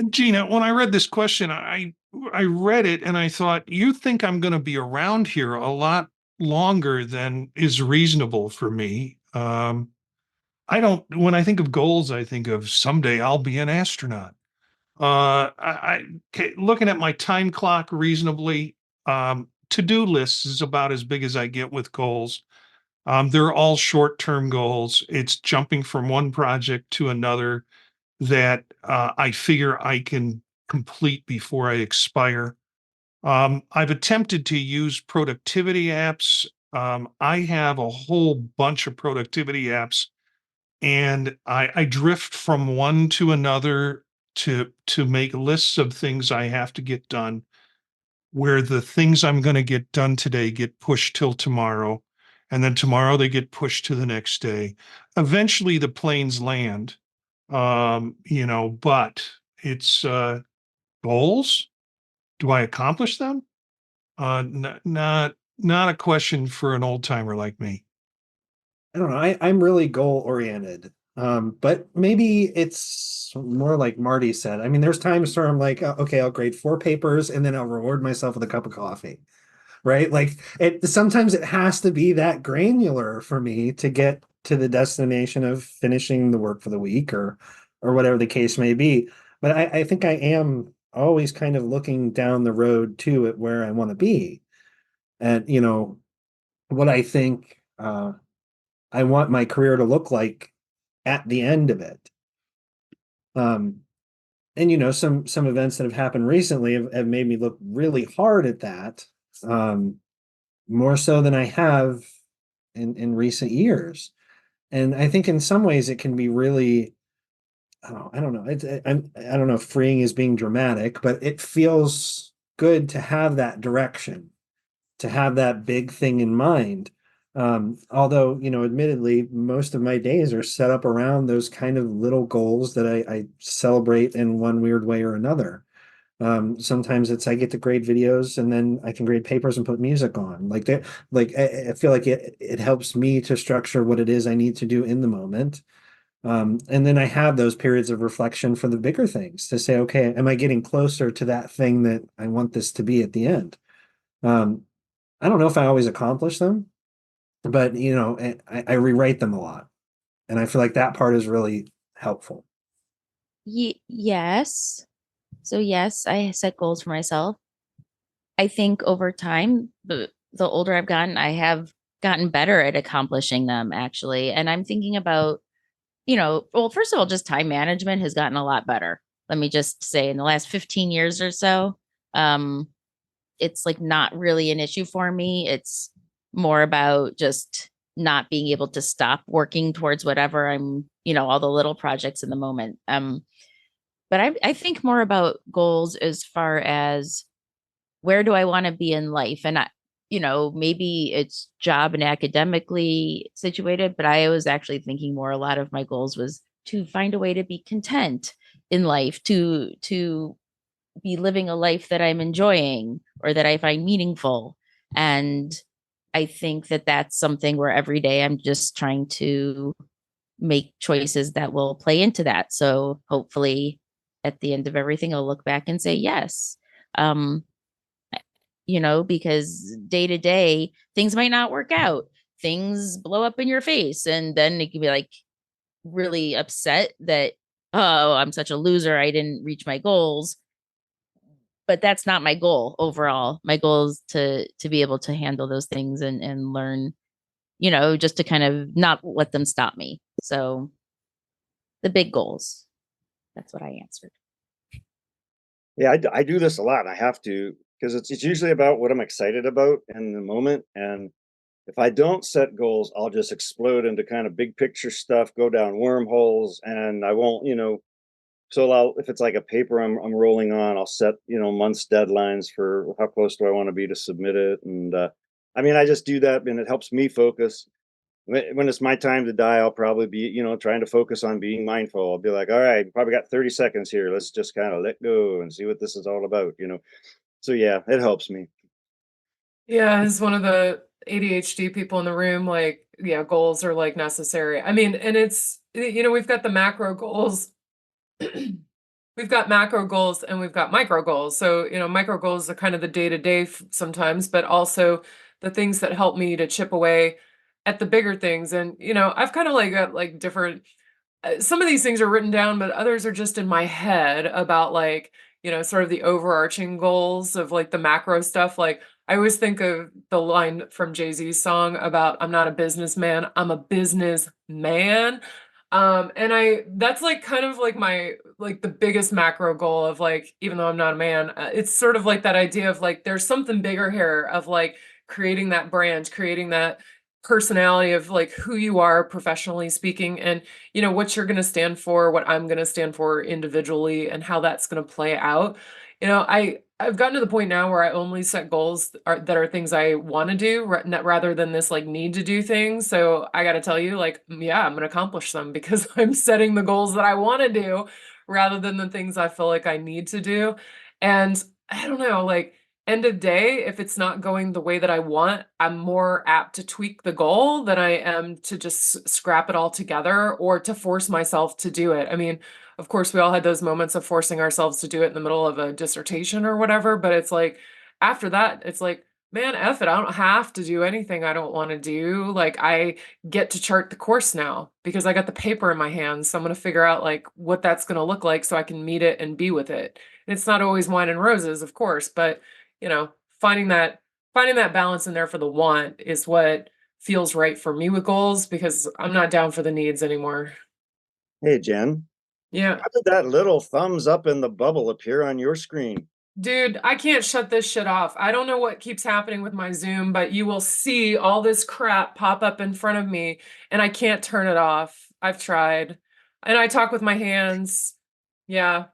Gina, when I read this question, I read it and I thought, you think I'm going to be around here a lot longer than is reasonable for me. I don't, when I think of goals, I think of someday I'll be an astronaut. Looking at my time clock reasonably, to-do lists is about as big as I get with goals. They're all short-term goals. It's jumping from one project to another that I figure I can complete before I expire. I've attempted to use productivity apps. I have a whole bunch of productivity apps, and I drift from one to another to make lists of things I have to get done, where the things I'm going to get done today get pushed till tomorrow, and then tomorrow they get pushed to the next day. Eventually the planes land, but it's goals. Do I accomplish them? Not a question for an old timer like me. I don't know. I'm really goal oriented. But maybe it's more like Marty said. I mean, there's times where I'm like, okay, I'll grade 4 papers and then I'll reward myself with a cup of coffee. Right? Like sometimes it has to be that granular for me to get to the destination of finishing the work for the week or whatever the case may be. But I think I am always kind of looking down the road too at where I want to be. And what I think I want my career to look like at the end of it. And some events that have happened recently have made me look really hard at that, more so than I have in recent years. And I think in some ways it can be really, I don't know. I don't know if freeing is being dramatic, but it feels good to have that direction, to have that big thing in mind. Although, admittedly, most of my days are set up around those kind of little goals that I celebrate in one weird way or another. Sometimes it's I get to grade videos and then I can grade papers and put music on. Like that, like I feel like it helps me to structure what it is I need to do in the moment. And then I have those periods of reflection for the bigger things to say, okay, am I getting closer to that thing that I want this to be at the end? I don't know if I always accomplish them, but I rewrite them a lot, and I feel like that part is really helpful. Yes. So yes, I set goals for myself. I think over time, the older I've gotten, I have gotten better at accomplishing them actually. And I'm thinking about, well, first of all, just time management has gotten a lot better. Let me just say in the last 15 years or so, it's like not really an issue for me. It's more about just not being able to stop working towards whatever I'm, all the little projects in the moment. But I think more about goals as far as where do I want to be in life? And maybe it's job and academically situated, but I was actually thinking more, a lot of my goals was to find a way to be content in life, to be living a life that I'm enjoying or that I find meaningful. And I think that that's something where every day I'm just trying to make choices that will play into that. So hopefully at the end of everything, I'll look back and say, yes. Because day to day, things might not work out. Things blow up in your face. And then it can be like really upset that, oh, I'm such a loser. I didn't reach my goals. But that's not my goal overall. My goal is to be able to handle those things and learn, just to kind of not let them stop me. So the big goals. That's what I answered. Yeah, I do this a lot. I have to, because it's usually about what I'm excited about in the moment. And if I don't set goals, I'll just explode into kind of big picture stuff, go down wormholes, and I won't, so if it's like a paper I'm rolling on, I'll set, months deadlines for how close do I want to be to submit it. And I mean, I just do that and it helps me focus. When it's my time to die, I'll probably be, trying to focus on being mindful. I'll be like, all right, probably got 30 seconds here. Let's just kind of let go and see what this is all about. So yeah, it helps me. Yeah, as one of the ADHD people in the room, like, yeah, goals are like necessary. I mean, and it's, we've got the macro goals. We've got macro goals and we've got micro goals. So, micro goals are kind of the day-to-day sometimes, but also the things that help me to chip away at the bigger things. And, I've kind of like got like different, some of these things are written down, but others are just in my head about like, sort of the overarching goals of like the macro stuff. Like I always think of the line from Jay-Z's song about I'm not a businessman, I'm a businessman. And that's like kind of like my like the biggest macro goal of like, even though I'm not a man, it's sort of like that idea of like there's something bigger here of like creating that brand, creating that personality of like who you are professionally speaking, and what you're going to stand for, what I'm going to stand for individually, and how that's going to play out. I've gotten to the point now where I only set goals that are things I want to do rather than this like need to do things. So I got to tell you, like, yeah, I'm going to accomplish them because I'm setting the goals that I want to do rather than the things I feel like I need to do. And I don't know, like, end of day, if it's not going the way that I want, I'm more apt to tweak the goal than I am to just scrap it all together or to force myself to do it. I mean, of course, we all had those moments of forcing ourselves to do it in the middle of a dissertation or whatever, but it's like after that, it's like, man, F it. I don't have to do anything I don't want to do. Like I get to chart the course now because I got the paper in my hands. So I'm going to figure out like what that's going to look like so I can meet it and be with it. And it's not always wine and roses, of course, but finding that balance in there for the want is what feels right for me with goals because I'm not down for the needs anymore. Hey, Jen. Yeah. How did that little thumbs up in the bubble appear on your screen? Dude, I can't shut this shit off. I don't know what keeps happening with my Zoom, but you will see all this crap pop up in front of me and I can't turn it off. I've tried. And I talk with my hands. Yeah.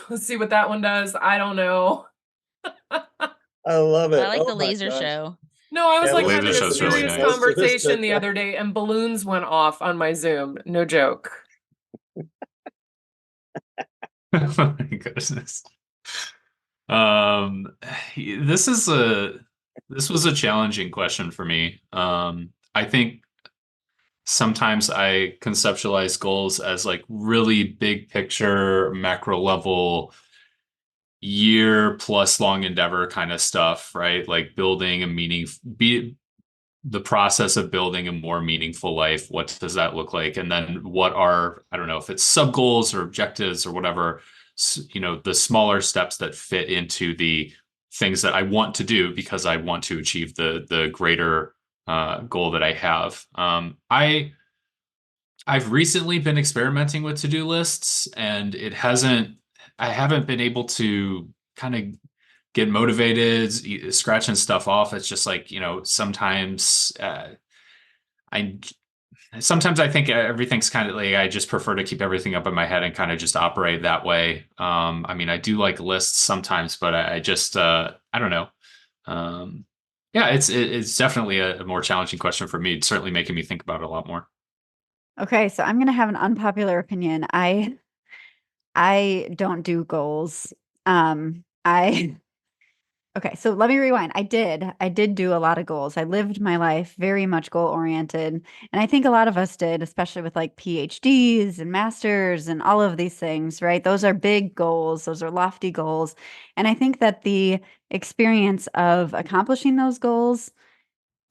Let's see what that one does. I don't know. I love it. I like Oh the my laser gosh. show. No, I was Yeah, like the having laser a show's really serious nice. conversation the other day and balloons went off on my Zoom. No joke. Oh my goodness. Um, this was a challenging question for me. I think sometimes I conceptualize goals as like really big picture, macro level, year plus long endeavor kind of stuff, right? Like building a the process of building a more meaningful life. What does that look like? And then what are, I don't know if it's sub goals or objectives or whatever, the smaller steps that fit into the things that I want to do because I want to achieve the greater goal that I have. I've recently been experimenting with to-do lists and I haven't been able to kind of get motivated, scratching stuff off. It's just like, I sometimes I think everything's kind of like I just prefer to keep everything up in my head and kind of just operate that way. I mean, I do like lists sometimes, but I just I don't know. Yeah, it's definitely a more challenging question for me. It's certainly making me think about it a lot more. Okay, so I'm going to have an unpopular opinion. I don't do goals. I Okay, so let me rewind. I did do a lot of goals. I lived my life very much goal oriented. And I think a lot of us did, especially with like PhDs and masters and all of these things, right? Those are big goals, those are lofty goals. And I think that the experience of accomplishing those goals,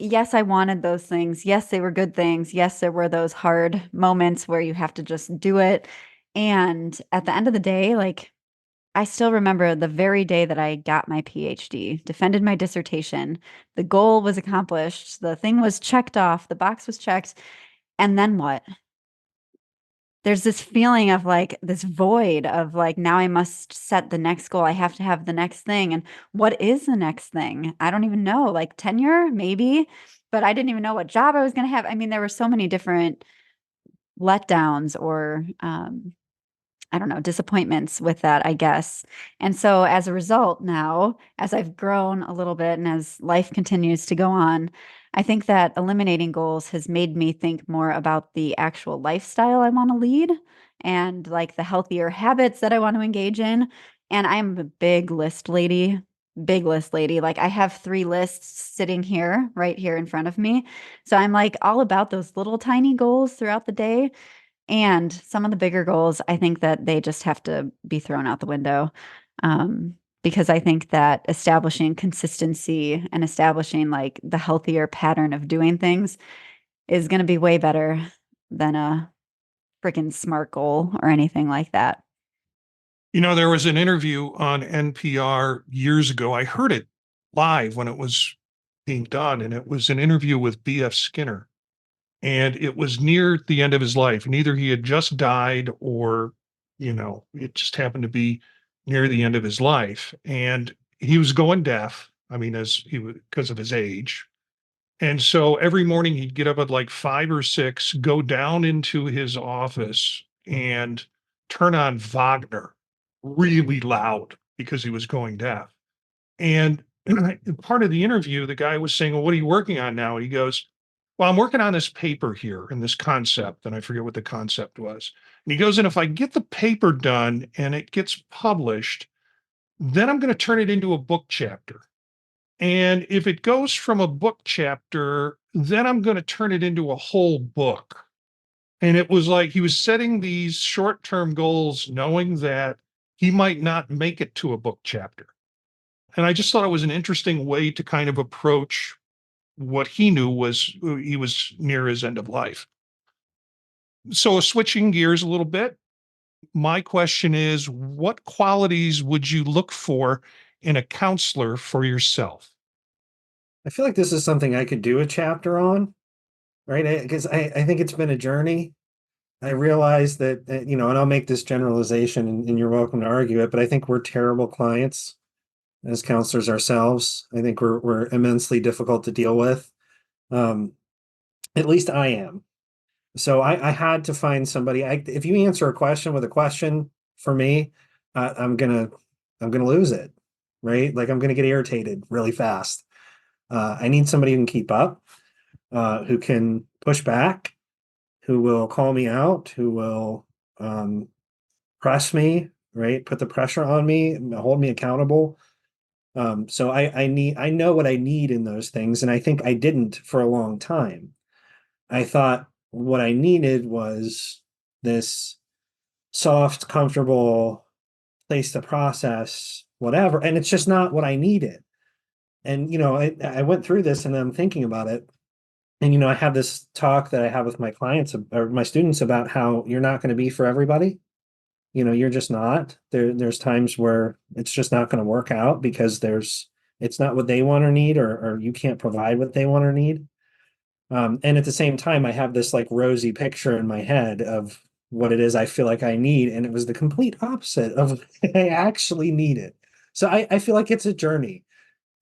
yes, I wanted those things. Yes, they were good things. Yes, there were those hard moments where you have to just do it. And at the end of the day, like, I still remember the very day that I got my PhD, defended my dissertation. The goal was accomplished. The thing was checked off. The box was checked. And then what? there's this feeling of like this void of like, now I must set the next goal. I have to have the next thing. And what is the next thing? I don't even know, like tenure, maybe, but I didn't even know what job I was going to have. I mean, there were so many different letdowns or, I don't know, disappointments with that, I guess. And so as a result, now, as I've grown a little bit and as life continues to go on, I think that eliminating goals has made me think more about the actual lifestyle I want to lead and like the healthier habits that I want to engage in. And I'm a big list lady, big list lady. Like I have 3 lists sitting here, right here in front of me. So I'm like all about those little tiny goals throughout the day. And some of the bigger goals, I think that they just have to be thrown out the window. Because I think that establishing consistency and establishing like the healthier pattern of doing things is going to be way better than a freaking SMART goal or anything like that. You know, there was an interview on NPR years ago. I heard it live when it was being done, and it was an interview with B.F. Skinner. And it was near the end of his life. And either he had just died or, it just happened to be near the end of his life. And he was going deaf. I mean, because of his age. And so every morning he'd get up at like 5 or 6, go down into his office and turn on Wagner really loud because he was going deaf. And part of the interview, the guy was saying, well, what are you working on now? And he goes, well, I'm working on this paper here and this concept, and I forget what the concept was. And he goes, and if I get the paper done and it gets published, then I'm going to turn it into a book chapter. And if it goes from a book chapter, then I'm going to turn it into a whole book. And it was like he was setting these short-term goals, knowing that he might not make it to a book chapter. And I just thought it was an interesting way to kind of approach what he knew was he was near his end of life. So switching gears a little bit, my question is, what qualities would you look for in a counselor for yourself? I feel like this is something I could do a chapter on, right? Because I think it's been a journey. I realize that, and I'll make this generalization and you're welcome to argue it, but I think we're terrible clients as counselors ourselves. I think we're immensely difficult to deal with. At least I am. So I had to find somebody. If you answer a question with a question for me, I'm gonna lose it, right? Like I'm gonna get irritated really fast. I need somebody who can keep up, who can push back, who will call me out, who will press me, right? Put the pressure on me, hold me accountable. So I know what I need in those things, and I think I didn't for a long time. I thought what I needed was this soft, comfortable place to process whatever, and it's just not what I needed. And I went through this, and I'm thinking about it. And I have this talk that I have with my clients or my students about how you're not going to be for everybody. You're just not. There's times where it's just not going to work out because it's not what they want or need, or you can't provide what they want or need. And at the same time, I have this like rosy picture in my head of what it is I feel like I need. And it was the complete opposite of what I actually needed. So I feel like it's a journey.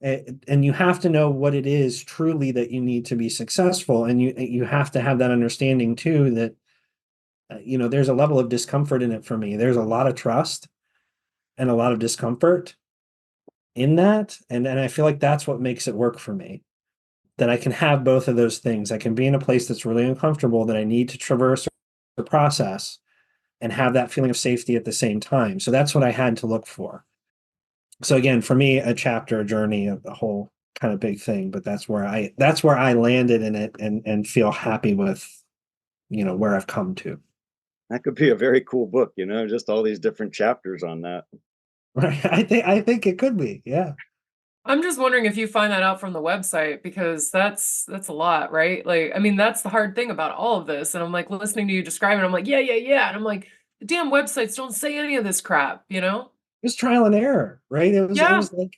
And you have to know what it is truly that you need to be successful. And you have to have that understanding too, that, there's a level of discomfort in it for me. There's a lot of trust and a lot of discomfort in that. And I feel like that's what makes it work for me. That I can have both of those things. I can be in a place that's really uncomfortable that I need to traverse the process and have that feeling of safety at the same time. So that's what I had to look for. So again, for me, a chapter, a journey, a whole kind of big thing, but that's where I landed in it and feel happy with, where I've come to. That could be a very cool book, just all these different chapters on that. Right. I think it could be. Yeah. I'm just wondering if you find that out from the website, because that's a lot, right? Like, I mean, that's the hard thing about all of this. And I'm like listening to you describe it. I'm like, yeah. And I'm like, the damn websites don't say any of this crap, It was trial and error, right? It Yeah. was like,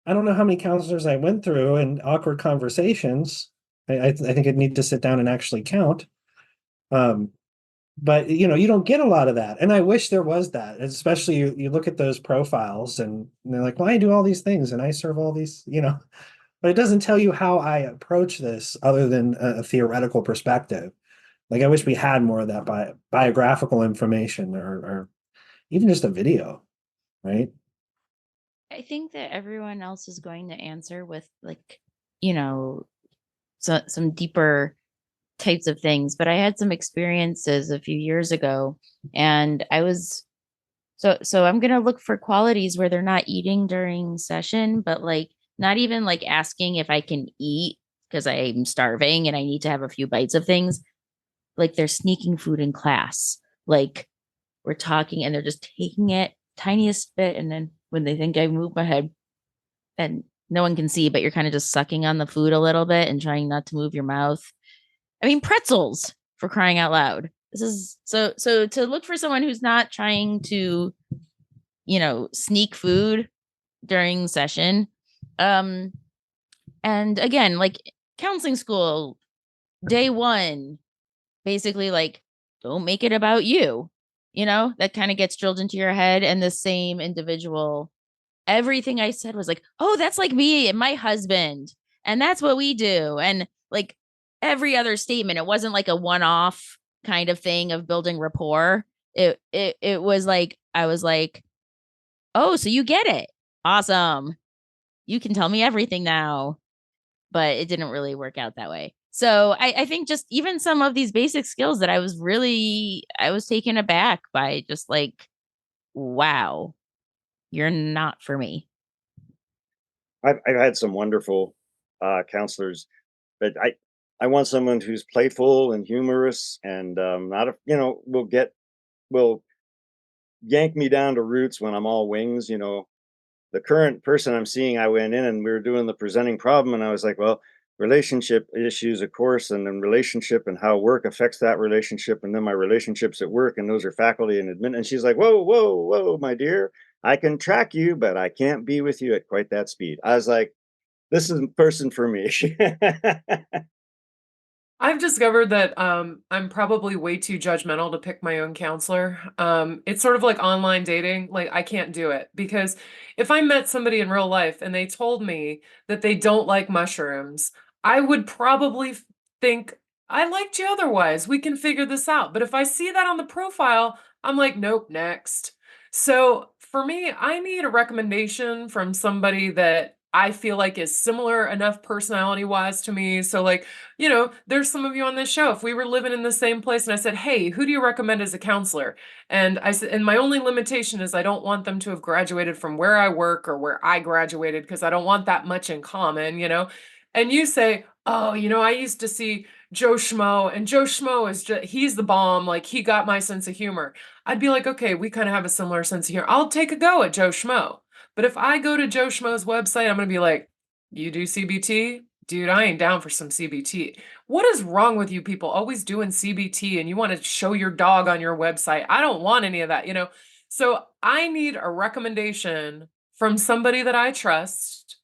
I don't know how many counselors I went through and awkward conversations. I think I'd need to sit down and actually count. but you don't get a lot of that. And I wish there was that, especially you look at those profiles and they're like, well, I do all these things and I serve all these, but it doesn't tell you how I approach this other than a theoretical perspective. Like I wish we had more of that biographical information or even just a video, right? I think that everyone else is going to answer with like, you know, some deeper types of things. But I had some experiences a few years ago, and I was so I'm gonna look for qualities where they're not eating during session, but like not even like asking if I can eat because I'm starving and I need to have a few bites of things. Like they're sneaking food in class. Like we're talking and they're just taking it tiniest bit, and then when they think I move my head and no one can see, but you're kind of just sucking on the food a little bit and trying not to move your mouth. I mean, pretzels, for crying out loud. This is so to look for someone who's not trying to, sneak food during session. And again, like counseling school, day one, basically like, don't make it about you. That kind of gets drilled into your head. And the same individual, everything I said was like, oh, that's like me and my husband. And that's what we do. And like every other statement, it wasn't like a one-off kind of thing of building rapport. It was like, I was like, oh, so you get it. Awesome. You can tell me everything now. But it didn't really work out that way. So I think just even some of these basic skills that I was taken aback by, just like, wow, you're not for me. I've had some wonderful counselors, but I want someone who's playful and humorous and not will yank me down to roots when I'm all wings. The current person I'm seeing, I went in and we were doing the presenting problem, and I was like, well, relationship issues, of course, and then relationship and how work affects that relationship, and then my relationships at work, and those are faculty and admin. And she's like, whoa, whoa, whoa, my dear, I can track you, but I can't be with you at quite that speed. I was like, this is a person for me. I've discovered that I'm probably way too judgmental to pick my own counselor. It's sort of like online dating. Like I can't do it because if I met somebody in real life and they told me that they don't like mushrooms, I would probably think I liked you otherwise. We can figure this out. But if I see that on the profile, I'm like, nope, next. So for me, I need a recommendation from somebody that I feel like is similar enough personality wise to me. So like, there's some of you on this show. If we were living in the same place and I said, hey, who do you recommend as a counselor? And I said, and my only limitation is I don't want them to have graduated from where I work or where I graduated because I don't want that much in common, And you say, oh, I used to see Joe Schmo, and Joe Schmo he's the bomb. Like he got my sense of humor. I'd be like, okay, we kind of have a similar sense of humor. I'll take a go at Joe Schmo. But if I go to Joe Schmo's website, I'm going to be like, you do CBT? Dude, I ain't down for some CBT. What is wrong with you people always doing CBT and you want to show your dog on your website? I don't want any of that, So I need a recommendation from somebody that I trust,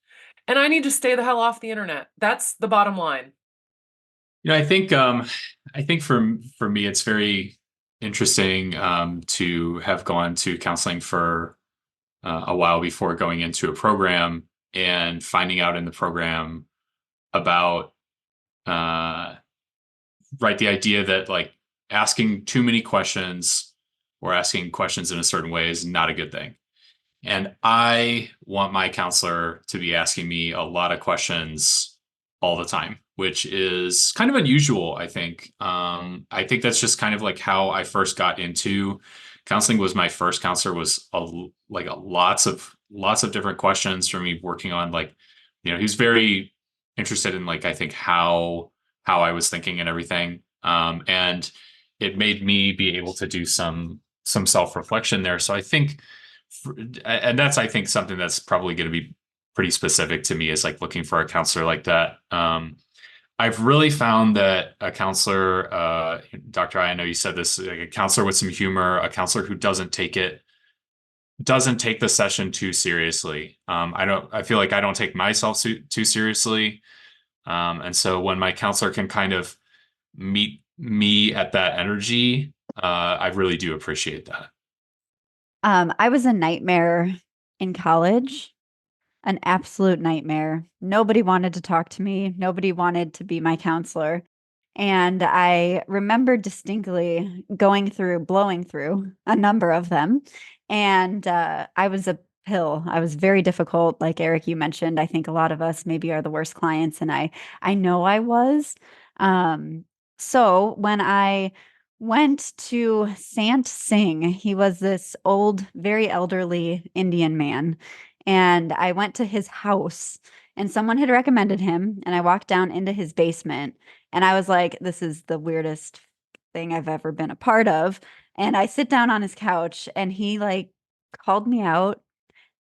and I need to stay the hell off the internet. That's the bottom line. I think for me, it's very interesting to have gone to counseling for a while before going into a program and finding out in the program about the idea that like asking too many questions or asking questions in a certain way is not a good thing. And I want my counselor to be asking me a lot of questions all the time, which is kind of unusual, I think. I think that's just kind of like how I first got into counseling. Was my first counselor was lots of different questions for me working on he's very interested in I think how I was thinking and everything. And it made me be able to do some self-reflection there. So I think, and that's, I think, something that's probably going to be pretty specific to me is looking for a counselor like that. I've really found that a counselor, Dr. I know you said this, like a counselor with some humor, a counselor who doesn't take the session too seriously. I feel like I don't take myself too seriously. And so when my counselor can kind of meet me at that energy, I really do appreciate that. I was a nightmare in college, an absolute nightmare. Nobody wanted to talk to me. Nobody wanted to be my counselor. And I remember distinctly blowing through a number of them. And I was a pill. I was very difficult. Like Eric, you mentioned, I think a lot of us maybe are the worst clients. And I know I was. So when I went to Sant Singh, he was this old, very elderly Indian man. And I went to his house and someone had recommended him. And I walked down into his basement and I was like, this is the weirdest thing I've ever been a part of. And I sit down on his couch and he like called me out,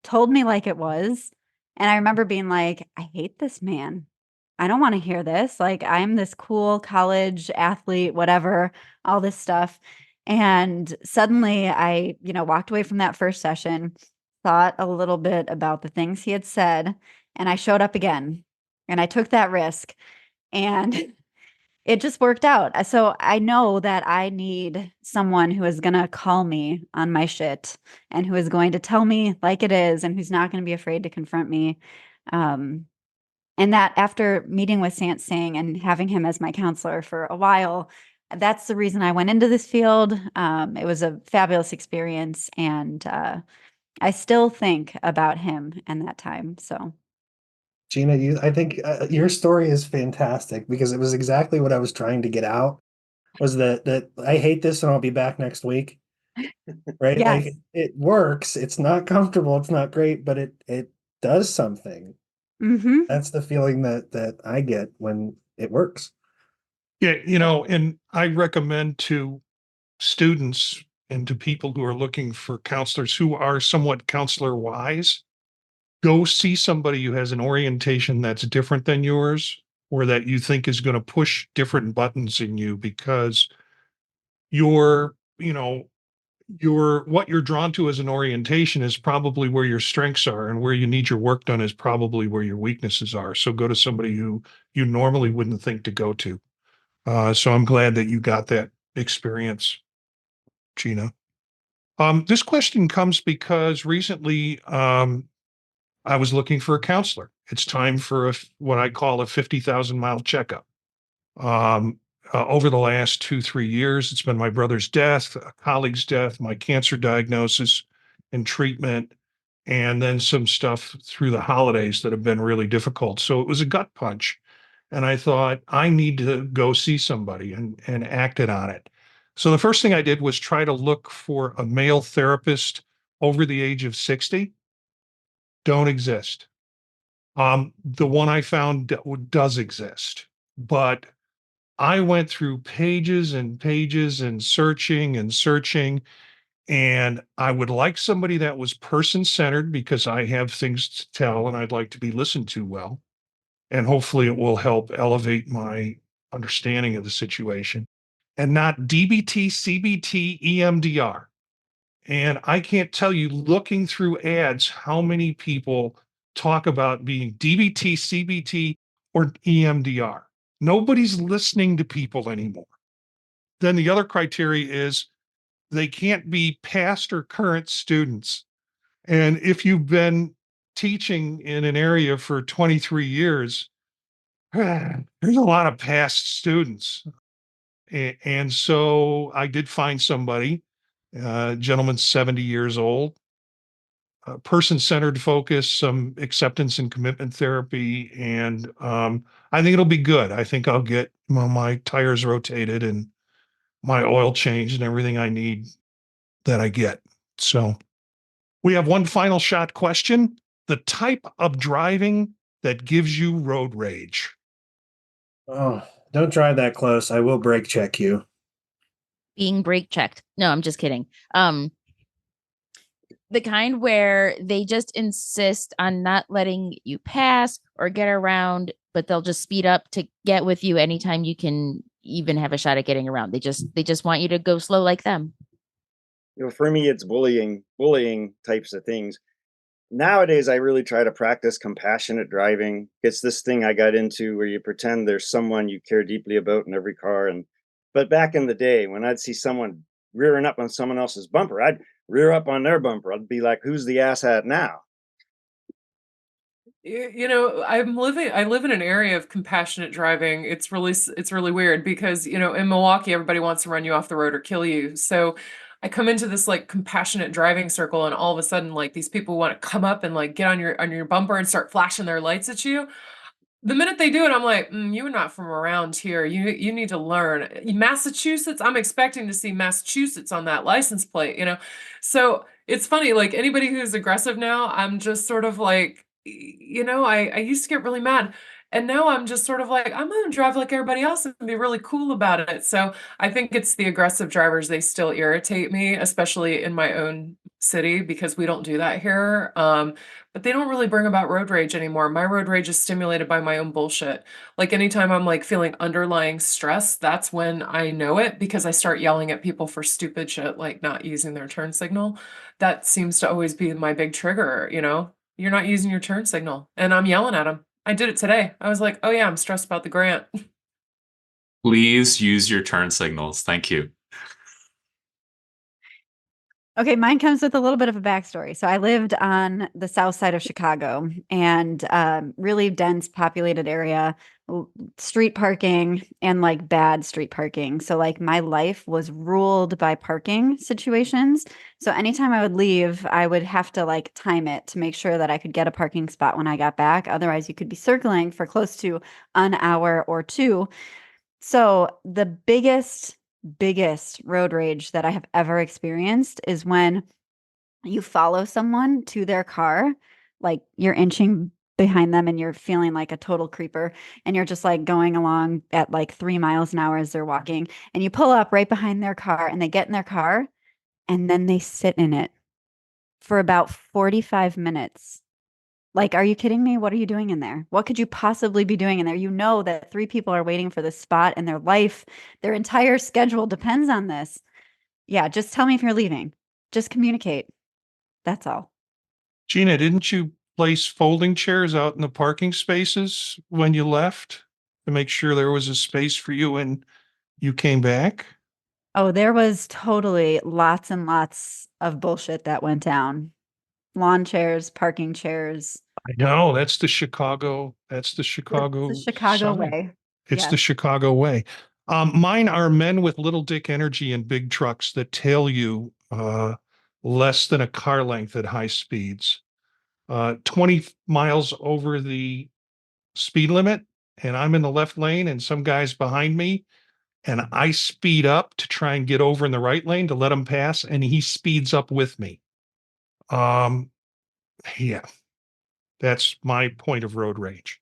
told me like it was. And I remember being like, I hate this man. I don't want to hear this. Like, I'm this cool college athlete, whatever, all this stuff. And suddenly I, walked away from that first session, thought a little bit about the things he had said, and I showed up again and I took that risk. And it just worked out. So I know that I need someone who is going to call me on my shit and who is going to tell me like it is and who's not going to be afraid to confront me. And that after meeting with Sant Singh and having him as my counselor for a while, that's the reason I went into this field. It was a fabulous experience. And I still think about him and that time. So. Gina, I think your story is fantastic because it was exactly what I was trying to get out. Was that I hate this and I'll be back next week, right? Yes. Like it works. It's not comfortable. It's not great, but it does something. Mm-hmm. That's the feeling that I get when it works. Yeah, and I recommend to students and to people who are looking for counselors who are somewhat counselor wise, go see somebody who has an orientation that's different than yours or that you think is going to push different buttons in you because your what you're drawn to as an orientation is probably where your strengths are, and where you need your work done is probably where your weaknesses are. So go to somebody who you normally wouldn't think to go to. So I'm glad that you got that experience, Gina. This question comes because recently I was looking for a counselor. It's time for what I call a 50,000-mile checkup. Over the last 2-3 years, it's been my brother's death, a colleague's death, my cancer diagnosis and treatment, and then some stuff through the holidays that have been really difficult. So it was a gut punch. And I thought, I need to go see somebody and acted on it. So the first thing I did was try to look for a male therapist over the age of 60. Don't exist. The one I found does exist, but I went through pages and pages and searching, and I would like somebody that was person-centered because I have things to tell and I'd like to be listened to well. And hopefully it will help elevate my understanding of the situation. And not DBT, CBT, EMDR. And I can't tell you, looking through ads, how many people talk about being DBT, CBT, or EMDR. Nobody's listening to people anymore. Then the other criteria is they can't be past or current students. And if you've been teaching in an area for 23 years, there's a lot of past students. And so I did find somebody, gentleman 70 years old, person-centered focus, some acceptance and commitment therapy, and I think it'll be good. I think I'll get my tires rotated and my oil changed and everything I need that I get. So we have one final shot question. The type of driving that gives you road rage. Oh, don't drive that close. I will brake check you. Being brake checked. No, I'm just kidding. The kind where they just insist on not letting you pass or get around, but they'll just speed up to get with you anytime you can even have a shot at getting around. They just want you to go slow like them. For me, it's bullying types of things. Nowadays, I really try to practice compassionate driving. It's this thing I got into where you pretend there's someone you care deeply about in every car. But back in the day, when I'd see someone rearing up on someone else's bumper. I'd rear up on their bumper. I'd be like, who's the asshat now? You know, I live in an area of compassionate driving. It's really weird because, you know, in Milwaukee, everybody wants to run you off the road or kill you. So I come into this like compassionate driving circle, and all of a sudden, like these people want to come up and like get on your bumper and start flashing their lights at you. The minute they do it, I'm like, you're not from around here. You need to learn. Massachusetts, I'm expecting to see Massachusetts on that license plate, you know? So it's funny, like anybody who's aggressive now, I'm just sort of like, you know, I used to get really mad. And now I'm just sort of like, I'm going to drive like everybody else and be really cool about it. So I think it's the aggressive drivers. They still irritate me, especially in my own city, because we don't do that here. But they don't really bring about road rage anymore. My road rage is stimulated by my own bullshit. Like anytime I'm like feeling underlying stress, that's when I know it, because I start yelling at people for stupid shit, like not using their turn signal. That seems to always be my big trigger, you know? You're not using your turn signal. And I'm yelling at them. I did it today. I was like, oh yeah, I'm stressed about the grant. Please use your turn signals. Thank you. Okay, mine comes with a little bit of a backstory. So I lived on the south side of Chicago, and really dense populated area, street parking, and like bad street parking. So like my life was ruled by parking situations. So anytime I would leave, I would have to like time it to make sure that I could get a parking spot when I got back. Otherwise, you could be circling for close to an hour or two. So the biggest road rage that I have ever experienced is when you follow someone to their car, like you're inching behind them and you're feeling like a total creeper, and you're just like going along at like 3 miles an hour as they're walking, and you pull up right behind their car and they get in their car and then they sit in it for about 45 minutes. Like, are you kidding me? What are you doing in there? What could you possibly be doing in there? You know that 3 people are waiting for this spot, and their life, their entire schedule depends on this. Yeah, just tell me if you're leaving. Just communicate. That's all. Gina, didn't you place folding chairs out in the parking spaces when you left to make sure there was a space for you when you came back? Oh, there was totally lots and lots of bullshit that went down. Lawn chairs, parking chairs. I know that's the Chicago. That's the Chicago. It's the Chicago sign. way. It's the Yes. Chicago way. Mine are men with little dick energy in big trucks that tail you less than a car length at high speeds, 20 miles over the speed limit, and I'm in the left lane, and some guy's behind me, and I speed up to try and get over in the right lane to let him pass, and he speeds up with me. Yeah, that's my point of road rage.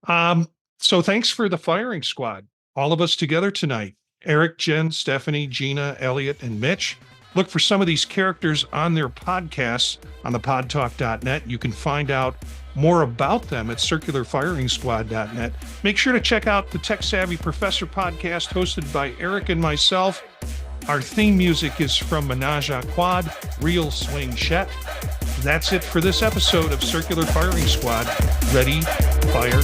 So thanks for the firing squad. All of us together tonight. Eric, Jenn, Stephanie, Gina, Elliott, and Mitch. Look for some of these characters on their podcasts on thepodtalk.net. You can find out more about them at circularfiringsquad.net. Make sure to check out the Tech Savvy Professor podcast hosted by Eric and myself. Our theme music is from Menage a Quad, Real Swing Shet. That's it for this episode of Circular Firing Squad. Ready, fire,